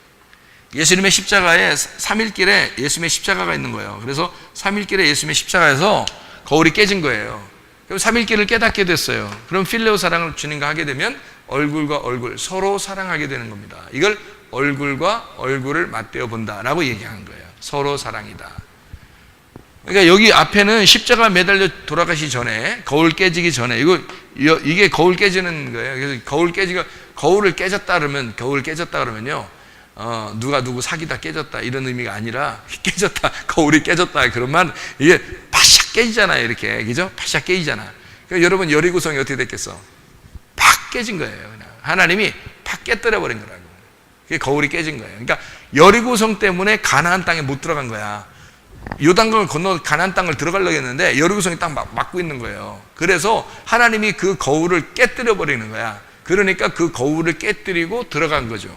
Speaker 1: 예수님의 십자가에 3일길에 예수님의 십자가가 있는 거예요. 그래서 3일길에 예수님의 십자가에서 거울이 깨진 거예요. 그럼 3일길을 깨닫게 됐어요. 그럼 필레오 사랑을 주님과 하게 되면 얼굴과 얼굴 서로 사랑하게 되는 겁니다. 이걸 얼굴과 얼굴을 맞대어 본다라고 얘기한 거예요. 서로 사랑이다. 그러니까 여기 앞에는 십자가 매달려 돌아가시 전에 거울 깨지기 전에 이게 거울 깨지는 거예요. 그래서 거울을 깨졌다 그러면요 누가 누구 사귀다 깨졌다 이런 의미가 아니라 깨졌다 거울이 깨졌다 그러면 이게 바샥 깨지잖아요. 이렇게 그죠? 바샥 깨지잖아. 그러니까 여러분 여리고성이 어떻게 됐겠어? 팍 깨진 거예요. 그냥 하나님이 팍 깨뜨려 버린 거라고. 그게 거울이 깨진 거예요. 그러니까 여리고성 때문에 가나안 땅에 못 들어간 거야. 요단강을 건너 가나안 땅을 들어가려고 했는데 여리고성이 딱 막고 있는 거예요. 그래서 하나님이 그 거울을 깨뜨려 버리는 거야. 그러니까 그 거울을 깨뜨리고 들어간 거죠.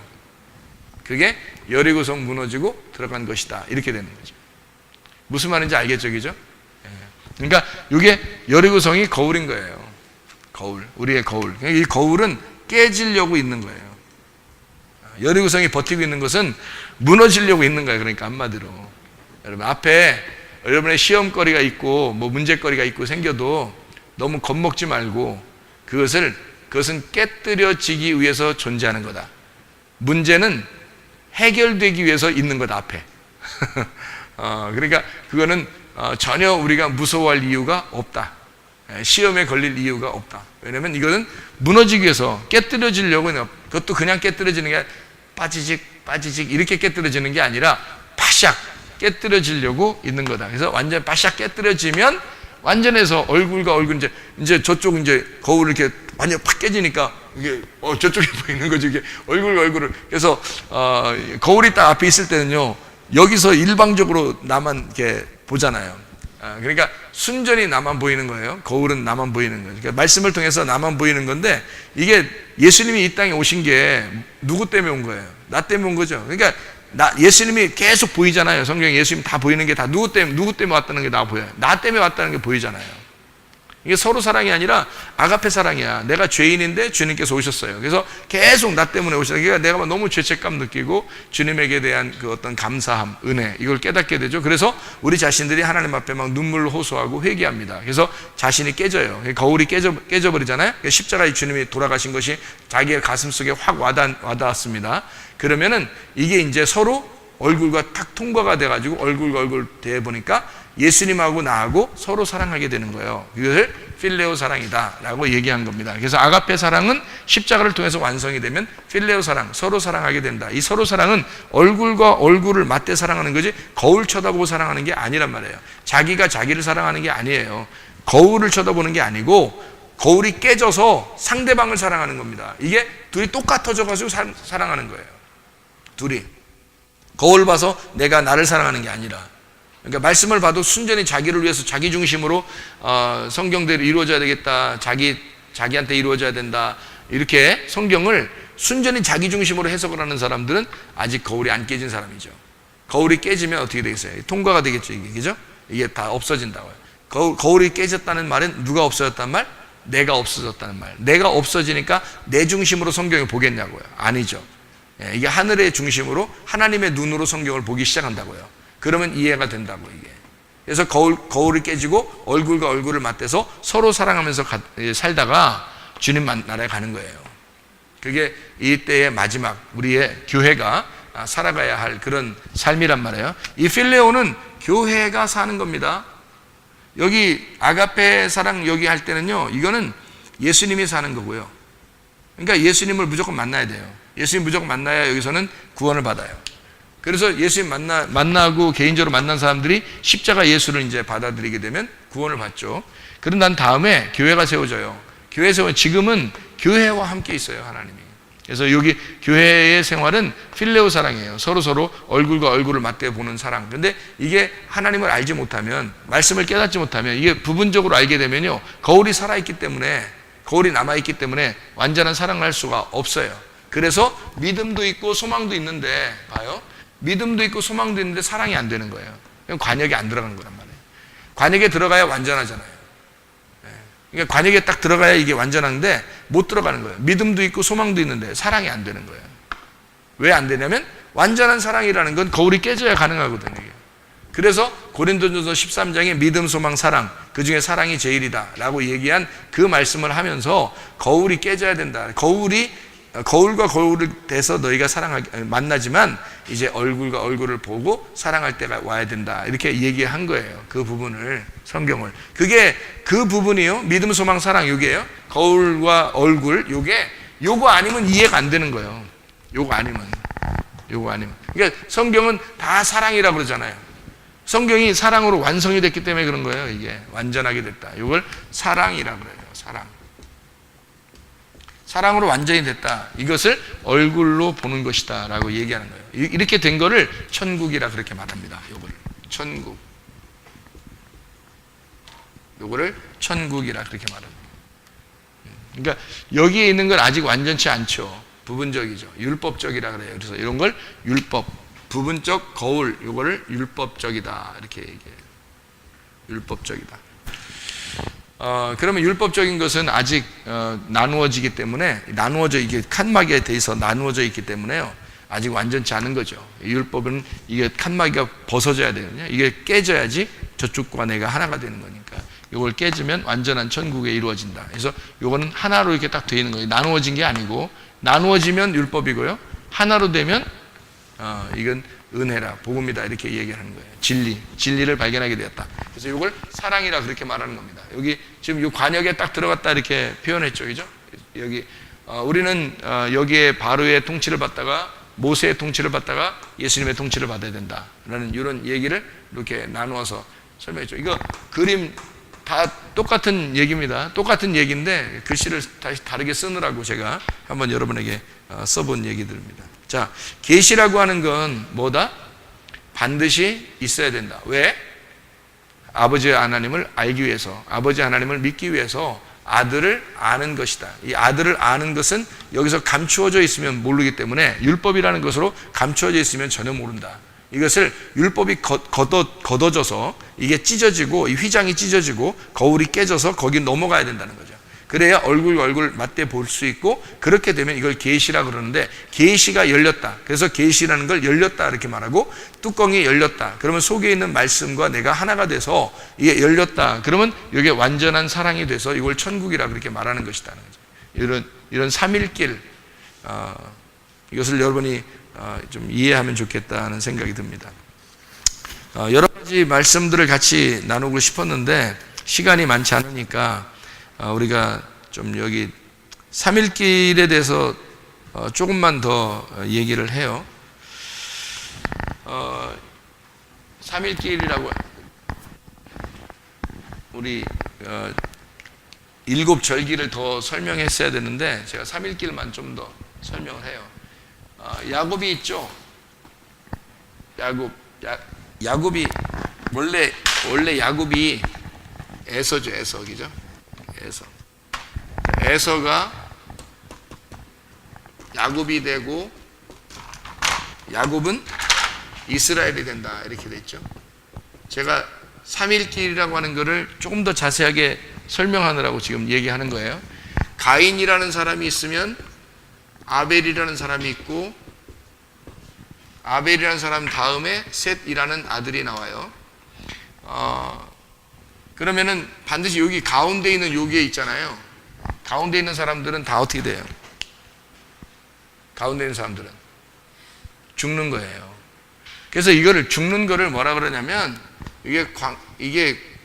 Speaker 1: 그게 여리고성 무너지고 들어간 것이다. 이렇게 되는 거죠. 무슨 말인지 알겠죠, 그죠? 그러니까 이게 여리고성이 거울인 거예요. 거울, 우리의 거울. 이 거울은 깨지려고 있는 거예요. 여리고성이 버티고 있는 것은 무너지려고 있는 거예요. 그러니까 한마디로 여러분 앞에 여러분의 시험거리가 있고 뭐 문제거리가 있고 생겨도 너무 겁먹지 말고 그것은 깨뜨려지기 위해서 존재하는 거다. 문제는 해결되기 위해서 있는 거다 앞에. 그러니까 그거는 전혀 우리가 무서워할 이유가 없다. 시험에 걸릴 이유가 없다. 왜냐하면 이거는 무너지기 위해서 깨뜨려지려고 그것도 그냥 깨뜨려지는 게 빠지직 이렇게 깨뜨려지는 게 아니라 파샥 깨뜨려지려고 있는 거다. 그래서 완전 파샥 깨뜨려지면 완전해서 얼굴과 얼굴 이제 저쪽 이제 거울 이렇게 완전 팍 깨지니까 이게 저쪽에 보이는 거죠. 이게 얼굴과 얼굴을. 그래서 거울이 딱 앞에 있을 때는요 여기서 일방적으로 나만 이렇게 보잖아요. 그러니까 순전히 나만 보이는 거예요. 거울은 나만 보이는 거예요. 그러니까 말씀을 통해서 나만 보이는 건데 이게 예수님이 이 땅에 오신 게 누구 때문에 온 거예요? 나 때문에 온 거죠. 그러니까 예수님이 계속 보이잖아요. 성경에 예수님 다 보이는 게 다 누구 때문에 왔다는 게 나 보여요. 나 때문에 왔다는 게 보이잖아요. 이게 서로 사랑이 아니라 아가페 사랑이야. 내가 죄인인데 주님께서 오셨어요. 그래서 계속 나 때문에 오셨어요. 그러니까 내가 너무 죄책감 느끼고 주님에게 대한 그 어떤 감사함, 은혜 이걸 깨닫게 되죠. 그래서 우리 자신들이 하나님 앞에 막 눈물을 호소하고 회개합니다. 그래서 자신이 깨져요. 거울이 깨져버리잖아요. 십자가의 주님이 돌아가신 것이 자기의 가슴 속에 확 와닿았습니다. 그러면은 이게 이제 서로 얼굴과 탁 통과가 돼가지고 얼굴과 얼굴 대 보니까 예수님하고 나하고 서로 사랑하게 되는 거예요. 이것을 필레오 사랑이다 라고 얘기한 겁니다. 그래서 아가페 사랑은 십자가를 통해서 완성이 되면 필레오 사랑, 서로 사랑하게 된다. 이 서로 사랑은 얼굴과 얼굴을 맞대 사랑하는 거지 거울 쳐다보고 사랑하는 게 아니란 말이에요. 자기가 자기를 사랑하는 게 아니에요. 거울을 쳐다보는 게 아니고 거울이 깨져서 상대방을 사랑하는 겁니다. 이게 둘이 똑같아져 가지고 사랑하는 거예요. 둘이 거울 봐서 내가 나를 사랑하는 게 아니라, 그러니까 말씀을 봐도 순전히 자기를 위해서 자기 중심으로 성경대로 이루어져야 되겠다, 자기한테 이루어져야 된다, 이렇게 성경을 순전히 자기 중심으로 해석을 하는 사람들은 아직 거울이 안 깨진 사람이죠. 거울이 깨지면 어떻게 되겠어요? 통과가 되겠죠, 이게. 그죠? 이게 다 없어진다고요. 거울이 깨졌다는 말은 누가 없어졌다는 말? 내가 없어졌다는 말. 내가 없어지니까 내 중심으로 성경을 보겠냐고요. 아니죠. 이게 하늘의 중심으로 하나님의 눈으로 성경을 보기 시작한다고요. 그러면 이해가 된다고, 이게. 그래서 거울이 깨지고 얼굴과 얼굴을 맞대서 서로 사랑하면서 살다가 주님 나라에 가는 거예요. 그게 이때의 마지막 우리의 교회가 살아가야 할 그런 삶이란 말이에요. 이 필레오는 교회가 사는 겁니다. 여기 아가페 사랑 여기 할 때는요, 이거는 예수님이 사는 거고요. 그러니까 예수님을 무조건 만나야 돼요. 예수님 무조건 만나야 여기서는 구원을 받아요. 그래서 예수님 만나고 개인적으로 만난 사람들이 십자가 예수를 이제 받아들이게 되면 구원을 받죠. 그런 난 다음에 교회가 세워져요. 교회 지금은 교회와 함께 있어요, 하나님이. 그래서 여기 교회의 생활은 필레오 사랑이에요. 서로 얼굴과 얼굴을 맞대 보는 사랑. 근데 이게 하나님을 알지 못하면, 말씀을 깨닫지 못하면, 이게 부분적으로 알게 되면요, 거울이 살아있기 때문에, 거울이 남아있기 때문에 완전한 사랑을 할 수가 없어요. 그래서 믿음도 있고 소망도 있는데, 봐요, 믿음도 있고 소망도 있는데 사랑이 안 되는 거예요. 관역에 안 들어가는 거란 말이에요. 관역에 들어가야 완전하잖아요. 그러니까 관역에 딱 들어가야 이게 완전한데 못 들어가는 거예요. 믿음도 있고 소망도 있는데 사랑이 안 되는 거예요. 왜 안 되냐면 완전한 사랑이라는 건 거울이 깨져야 가능하거든요. 그래서 고린도전서 13장에 믿음, 소망, 사랑, 그 중에 사랑이 제일이다 라고 얘기한 그 말씀을 하면서 거울이 깨져야 된다. 거울과 거울을 대서 너희가 만나지만 이제 얼굴과 얼굴을 보고 사랑할 때가 와야 된다, 이렇게 얘기한 거예요. 그 부분을, 성경을. 그 부분이요, 믿음, 소망, 사랑, 요게요, 거울과 얼굴, 요거 아니면 이해가 안 되는 거예요. 요거 아니면. 그러니까 성경은 다 사랑이라고 그러잖아요. 성경이 사랑으로 완성이 됐기 때문에 그런 거예요. 이게 완전하게 됐다. 이걸 사랑이라고 그래요. 사랑으로 완전히 됐다. 이것을 얼굴로 보는 것이다 라고 얘기하는 거예요. 이렇게 된 거를 천국이라 그렇게 말합니다. 요거를 천국이라 그렇게 말합니다. 그러니까 여기에 있는 건 아직 완전치 않죠. 부분적이죠. 율법적이라 그래요. 그래서 이런 걸 부분적 거울, 요거를 율법적이다 이렇게 얘기해요. 율법적이다. 그러면 율법적인 것은 아직 나누어지기 때문에, 이게 칸막이에 대해서 나누어져 있기 때문에요, 아직 완전치 않은 거죠. 율법은 이게 칸막이가 벗어져야 되거든요. 이게 깨져야지 저쪽과 내가 하나가 되는 거니까. 이걸 깨지면 완전한 천국에 이루어진다. 그래서 이거는 하나로 이렇게 딱 되어 있는 거예요. 나누어진 게 아니고, 나누어지면 율법이고요, 하나로 되면 이건 은혜라, 복음이다, 이렇게 얘기하는 거예요. 진리를 발견하게 되었다. 그래서 이걸 사랑이라 그렇게 말하는 겁니다. 여기 지금 이 관역에 딱 들어갔다 이렇게 표현했죠, 그죠? 여기 우리는 여기에 바로의 통치를 받다가 모세의 통치를 받다가 예수님의 통치를 받아야 된다라는 이런 얘기를 이렇게 나누어서 설명했죠. 이거 그림 다 똑같은 얘기입니다. 똑같은 얘기인데 글씨를 다시 다르게 쓰느라고 제가 한번 여러분에게 써본 얘기들입니다. 자, 계시라고 하는 건 뭐다? 반드시 있어야 된다. 왜? 아버지 하나님을 알기 위해서, 아버지 하나님을 믿기 위해서 아들을 아는 것이다. 이 아들을 아는 것은 여기서 감추어져 있으면 모르기 때문에, 율법이라는 것으로 감추어져 있으면 전혀 모른다. 이것을 율법이 걷어져서 이게 찢어지고 이 휘장이 찢어지고 거울이 깨져서 거기 넘어가야 된다는 거죠. 그래야 얼굴 맞대 볼 수 있고, 그렇게 되면 이걸 계시라 그러는데, 계시가 열렸다. 그래서 계시라는 걸 열렸다 이렇게 말하고, 뚜껑이 열렸다. 그러면 속에 있는 말씀과 내가 하나가 돼서 이게 열렸다. 그러면 이게 완전한 사랑이 돼서 이걸 천국이라 그렇게 말하는 것이다는 거죠. 이런 삼일길, 이것을 여러분이 좀 이해하면 좋겠다는 생각이 듭니다. 여러 가지 말씀들을 같이 나누고 싶었는데 시간이 많지 않으니까 우리가 좀 여기 삼일길에 대해서 조금만 더 얘기를 해요. 삼일길이라고 우리 일곱 절기를 더 설명했어야 되는데 제가 삼일길만 좀 더 설명을 해요. 야곱이 있죠. 야곱이 원래 야곱이 에서죠. 에서기죠. 에서가 야곱이 되고 야곱은 이스라엘이 된다 이렇게 됐죠. 제가 삼일길이라고 하는 것을 조금 더 자세하게 설명하느라고 지금 얘기하는 거예요. 가인이라는 사람이 있으면 아벨이라는 사람이 있고, 아벨이라는 사람 다음에 셋이라는 아들이 나와요. 그러면은 반드시 여기 가운데 있는 여기에 있잖아요. 가운데 있는 사람들은 다 어떻게 돼요? 가운데 있는 사람들은 죽는 거예요. 그래서 이거를 죽는 거를 뭐라 그러냐면 이게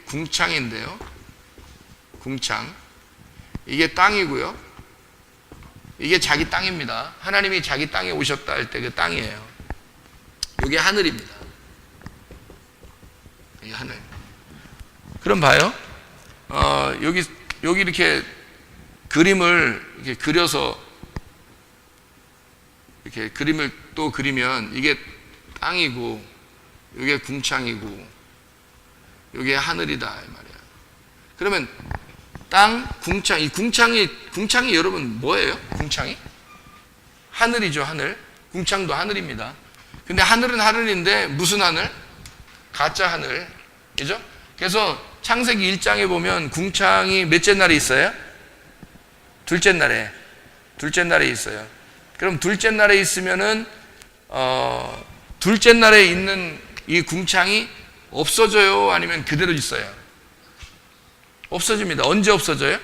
Speaker 1: 궁창인데요. 궁창. 이게 땅이고요. 이게 자기 땅입니다. 하나님이 자기 땅에 오셨다 할 때 그 땅이에요. 이게 하늘입니다. 이게 하늘. 그럼 봐요. 여기 이렇게 그림을 이렇게 그려서 이렇게 그림을 또 그리면 이게 땅이고 이게 궁창이고 이게 하늘이다 이 말이야. 그러면 땅, 궁창, 이 궁창이 여러분 뭐예요? 궁창이? 하늘이죠, 하늘. 궁창도 하늘입니다. 근데 하늘은 하늘인데 무슨 하늘? 가짜 하늘. 그죠? 그래서 창세기 1장에 보면 궁창이 몇째 날에 있어요? 둘째 날에 있어요. 그럼 둘째 날에 있으면은 둘째 날에 있는 이 궁창이 없어져요? 아니면 그대로 있어요? 없어집니다. 언제 없어져요?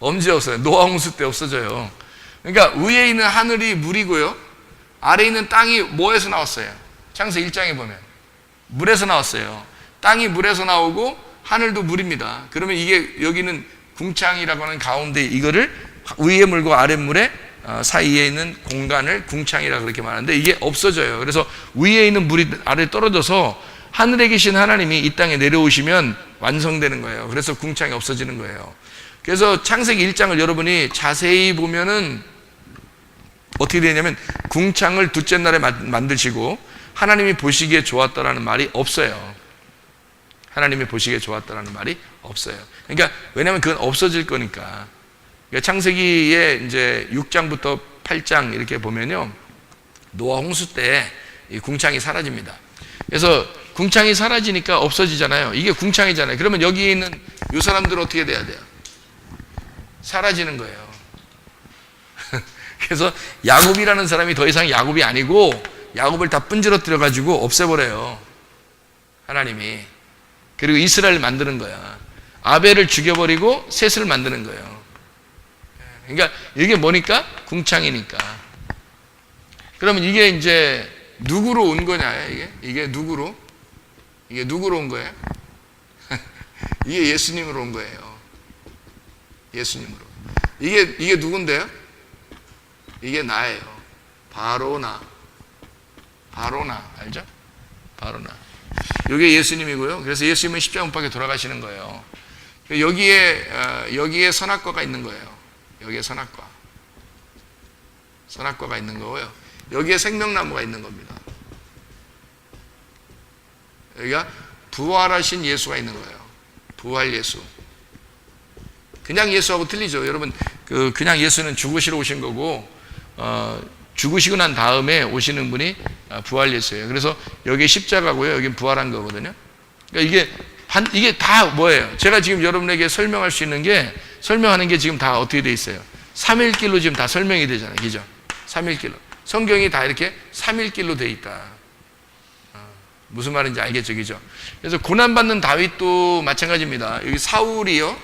Speaker 1: 언제 없어요? 노아 홍수 때 없어져요. 그러니까 위에 있는 하늘이 물이고요, 아래에 있는 땅이 뭐에서 나왔어요? 창세기 1장에 보면 물에서 나왔어요. 땅이 물에서 나오고 하늘도 물입니다. 그러면 이게 여기는 궁창이라고 하는 가운데 이거를 위에 물과 아래 물의 사이에 있는 공간을 궁창이라고 그렇게 말하는데 이게 없어져요. 그래서 위에 있는 물이 아래에 떨어져서 하늘에 계신 하나님이 이 땅에 내려오시면 완성되는 거예요. 그래서 궁창이 없어지는 거예요. 그래서 창세기 1장을 여러분이 자세히 보면은 어떻게 되냐면 궁창을 둘째 날에 만드시고 하나님이 보시기에 좋았다라는 말이 없어요. 하나님이 보시기에 좋았다라는 말이 없어요. 그러니까 왜냐하면 그건 없어질 거니까. 그러니까 창세기에 이제 6장부터 8장 이렇게 보면요, 노아 홍수 때 이 궁창이 사라집니다. 그래서 궁창이 사라지니까 없어지잖아요. 이게 궁창이잖아요. 그러면 여기에 있는 이 사람들은 어떻게 돼야 돼요? 사라지는 거예요. 그래서 야곱이라는 사람이 더 이상 야곱이 아니고 야곱을 다 분질러뜨려 가지고 없애버려요, 하나님이. 그리고 이스라엘을 만드는 거야. 아벨을 죽여버리고 셋을 만드는 거예요. 그러니까 이게 뭐니까? 궁창이니까. 그러면 이게 이제 누구로 온 거냐? 이게 누구로? 이게 누구로 온 거예요? 이게 예수님으로 온 거예요. 예수님으로. 이게 누군데요? 이게 나예요. 바로 나. 알죠? 바로 나. 이게 예수님이고요. 그래서 예수님은 십자가 못 박혀 돌아가시는 거예요. 여기에 선악과가 있는 거예요. 여기에 선악과가 있는 거고요. 여기에 생명나무가 있는 겁니다. 여기가 부활하신 예수가 있는 거예요. 부활 예수. 그냥 예수하고 틀리죠. 여러분, 그냥 예수는 죽으시러 오신 거고, 죽으시고 난 다음에 오시는 분이 부활 예수예요. 그래서 여기 십자가고요. 여긴 부활한 거거든요. 그러니까 이게 다 뭐예요? 제가 지금 여러분에게 설명할 수 있는 게, 설명하는 게 지금 다 어떻게 돼 있어요? 삼일길로 지금 다 설명이 되잖아요. 그죠? 삼일길로. 성경이 다 이렇게 삼일길로 돼 있다. 무슨 말인지 알겠죠? 그죠? 그래서 고난받는 다윗도 마찬가지입니다. 여기 사울이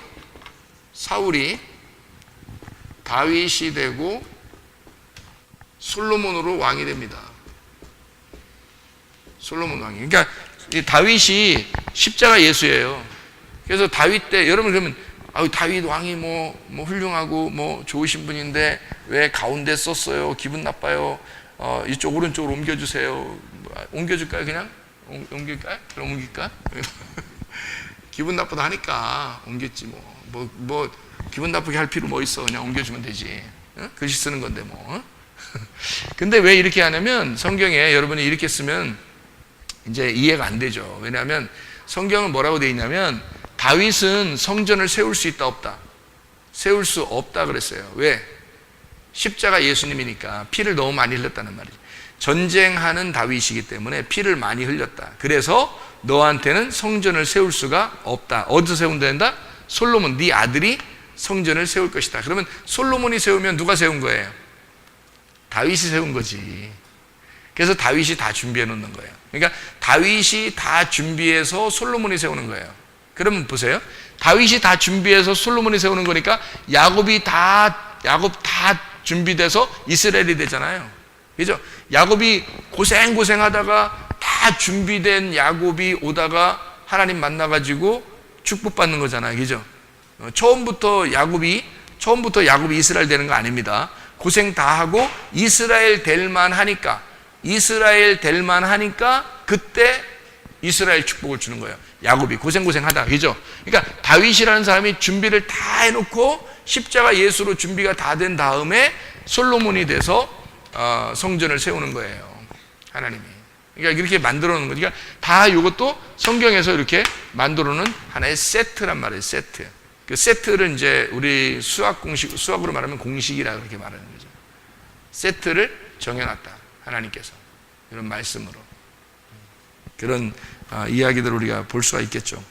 Speaker 1: 다윗이 되고 솔로몬으로 왕이 됩니다. 솔로몬 왕이. 그러니까 다윗이 십자가 예수예요. 그래서 다윗 때, 여러분 그러면 다윗 왕이 뭐 훌륭하고 뭐 좋으신 분인데 왜 가운데 썼어요? 기분 나빠요. 이쪽 오른쪽으로 옮겨주세요. 옮겨줄까요? 그냥? 옮길까요? 그럼 옮길까? 기분 나쁘다 하니까 옮겼지 뭐 기분 나쁘게 할 필요 뭐 있어. 그냥 옮겨주면 되지. 글씨 쓰는 건데 뭐. 근데 왜 이렇게 하냐면, 성경에 여러분이 이렇게 쓰면 이제 이해가 안 되죠. 왜냐하면 성경은 뭐라고 되어 있냐면, 다윗은 성전을 세울 수 있다 없다? 세울 수 없다 그랬어요. 왜? 십자가 예수님이니까 피를 너무 많이 흘렸다는 말이죠. 전쟁하는 다윗이기 때문에 피를 많이 흘렸다. 그래서 너한테는 성전을 세울 수가 없다. 어디서 세운다? 솔로몬, 네 아들이 성전을 세울 것이다. 그러면 솔로몬이 세우면 누가 세운 거예요? 다윗이 세운 거지. 그래서 다윗이 다 준비해 놓는 거예요. 그러니까 다윗이 다 준비해서 솔로몬이 세우는 거예요. 그러면 보세요. 다윗이 다 준비해서 솔로몬이 세우는 거니까 야곱 다 준비돼서 이스라엘이 되잖아요. 그죠? 야곱이 고생하다가 다 준비된 야곱이 오다가 하나님 만나가지고 축복받는 거잖아요. 그죠? 처음부터 야곱이 이스라엘 되는 거 아닙니다. 고생 다 하고 이스라엘 될만 하니까 그때 이스라엘 축복을 주는 거예요. 야곱이 고생하다. 그죠? 그러니까 다윗이라는 사람이 준비를 다 해놓고 십자가 예수로 준비가 다 된 다음에 솔로몬이 돼서 성전을 세우는 거예요. 하나님이. 그러니까 이렇게 만들어 놓은 거니까 다 이것도 성경에서 이렇게 만들어 놓은 하나의 세트란 말이에요. 세트. 그 세트를 이제 우리 수학으로 말하면 공식이라고 그렇게 말하는 거죠. 세트를 정해놨다. 하나님께서. 이런 말씀으로. 그런 이야기들을 우리가 볼 수가 있겠죠.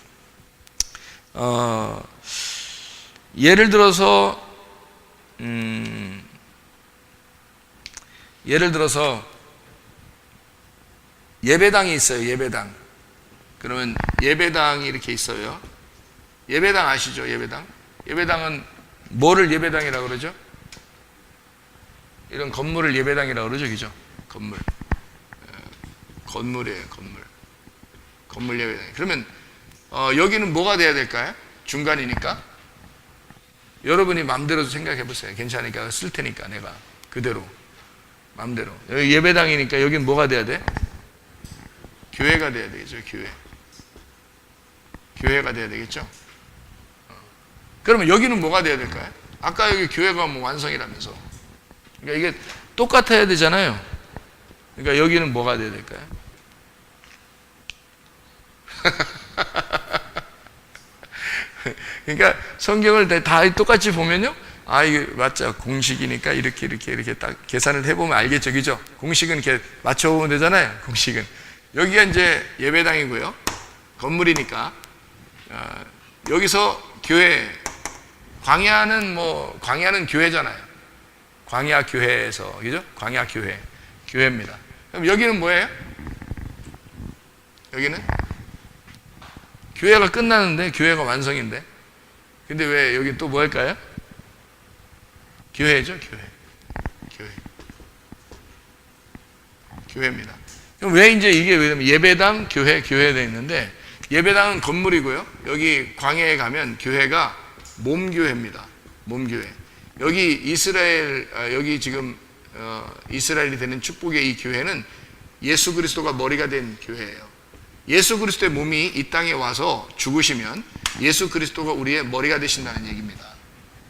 Speaker 1: 예를 들어서 예배당이 있어요. 예배당. 그러면 예배당이 이렇게 있어요. 예배당 아시죠? 예배당은 뭐를 예배당이라고 그러죠? 이런 건물을 예배당이라고 그러죠. 그죠? 건물이에요. 건물 예배당. 그러면 여기는 뭐가 돼야 될까요? 중간이니까. 여러분이 마음대로 생각해 보세요. 괜찮으니까 쓸 테니까 내가 그대로 마음대로. 여기 예배당이니까 여기는 뭐가 돼야 돼? 교회가 돼야 되겠죠. 교회가 돼야 되겠죠. 그러면 여기는 뭐가 돼야 될까요? 아까 여기 교회가 뭐 완성이라면서. 그러니까 이게 똑같아야 되잖아요. 그러니까 여기는 뭐가 돼야 될까요? 그러니까 성경을 다 똑같이 보면요, 이게 맞죠. 공식이니까 이렇게 딱 계산을 해보면 알겠죠. 그죠? 공식은 이렇게 맞춰보면 되잖아요. 공식은. 여기가 이제 예배당이고요. 건물이니까. 여기서 교회, 광야는 교회잖아요. 광야 교회에서, 그죠? 광야 교회입니다. 그럼 여기는 뭐예요? 여기는 교회가 끝나는데, 교회가 완성인데. 근데 왜 여기 또 뭐 할까요? 교회죠, 교회입니다. 그럼 왜 이제 이게 왜냐면 예배당, 교회에 되어 있는데, 예배당은 건물이고요. 여기 광야에 가면 교회가 몸교회입니다. 몸교회. 여기 여기 지금 이스라엘이 되는 축복의 이 교회는 예수 그리스도가 머리가 된 교회예요. 예수 그리스도의 몸이 이 땅에 와서 죽으시면 예수 그리스도가 우리의 머리가 되신다는 얘기입니다.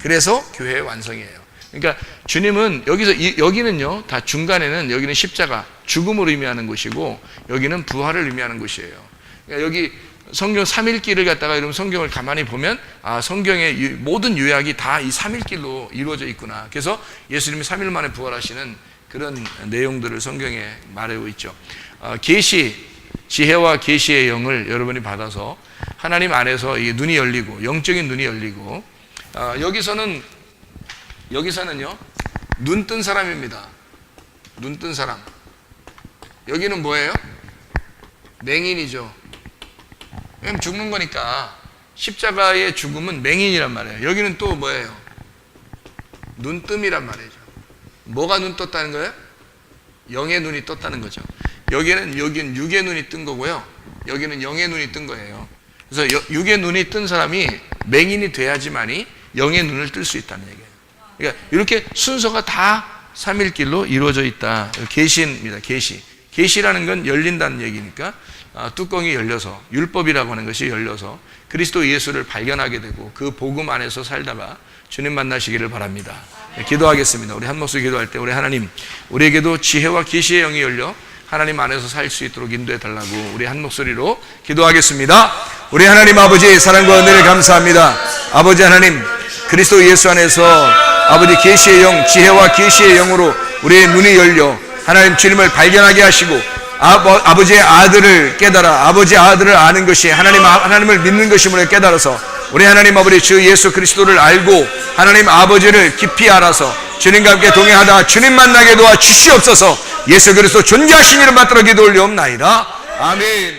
Speaker 1: 그래서 교회의 완성이에요. 그러니까 주님은 여기는요, 다 중간에는 여기는 십자가, 죽음을 의미하는 곳이고 여기는 부활을 의미하는 곳이에요. 그러니까 여기 성경 3일길을 갖다가 이런 성경을 가만히 보면 성경의 모든 요약이 다 이 3일길로 이루어져 있구나. 그래서 예수님이 3일 만에 부활하시는 그런 내용들을 성경에 말하고 있죠. 지혜와 계시의 영을 여러분이 받아서 하나님 안에서 이 눈이 열리고, 영적인 눈이 열리고, 여기서는요 눈 뜬 사람입니다. 눈 뜬 사람. 여기는 뭐예요? 맹인이죠. 왜냐면 죽는 거니까. 십자가의 죽음은 맹인이란 말이에요. 여기는 또 뭐예요? 눈뜸이란 말이죠. 뭐가 눈 떴다는 거예요? 영의 눈이 떴다는 거죠. 여기는 육의 눈이 뜬 거고요, 여기는 영의 눈이 뜬 거예요. 그래서 육의 눈이 뜬 사람이 맹인이 돼야지만이 영의 눈을 뜰 수 있다는 얘기예요. 그러니까 이렇게 순서가 다 삼일길로 이루어져 있다. 계시입니다. 계시라는 건 열린다는 얘기니까 뚜껑이 열려서, 율법이라고 하는 것이 열려서 그리스도 예수를 발견하게 되고 그 복음 안에서 살다가 주님 만나시기를 바랍니다. 기도하겠습니다. 우리 한 목소리 기도할 때, 우리 하나님, 우리에게도 지혜와 계시의 영이 열려 하나님 안에서 살 수 있도록 인도해 달라고 우리 한 목소리로 기도하겠습니다. 우리 하나님 아버지, 사랑과 은혜를 감사합니다. 아버지 하나님, 그리스도 예수 안에서 아버지 계시의 영, 지혜와 계시의 영으로 우리의 눈이 열려 하나님 주님을 발견하게 하시고 아버지의 아들을 깨달아 아버지의 아들을 아는 것이 하나님을 믿는 것임을 깨달아서 우리 하나님 아버지 주 예수 그리스도를 알고 하나님 아버지를 깊이 알아서 주님과 함께 동행하다 주님 만나게 도와 주시옵소서. 예수 그리스도 존귀하신 이름 받들어 기도 올리옵나이다. 아멘.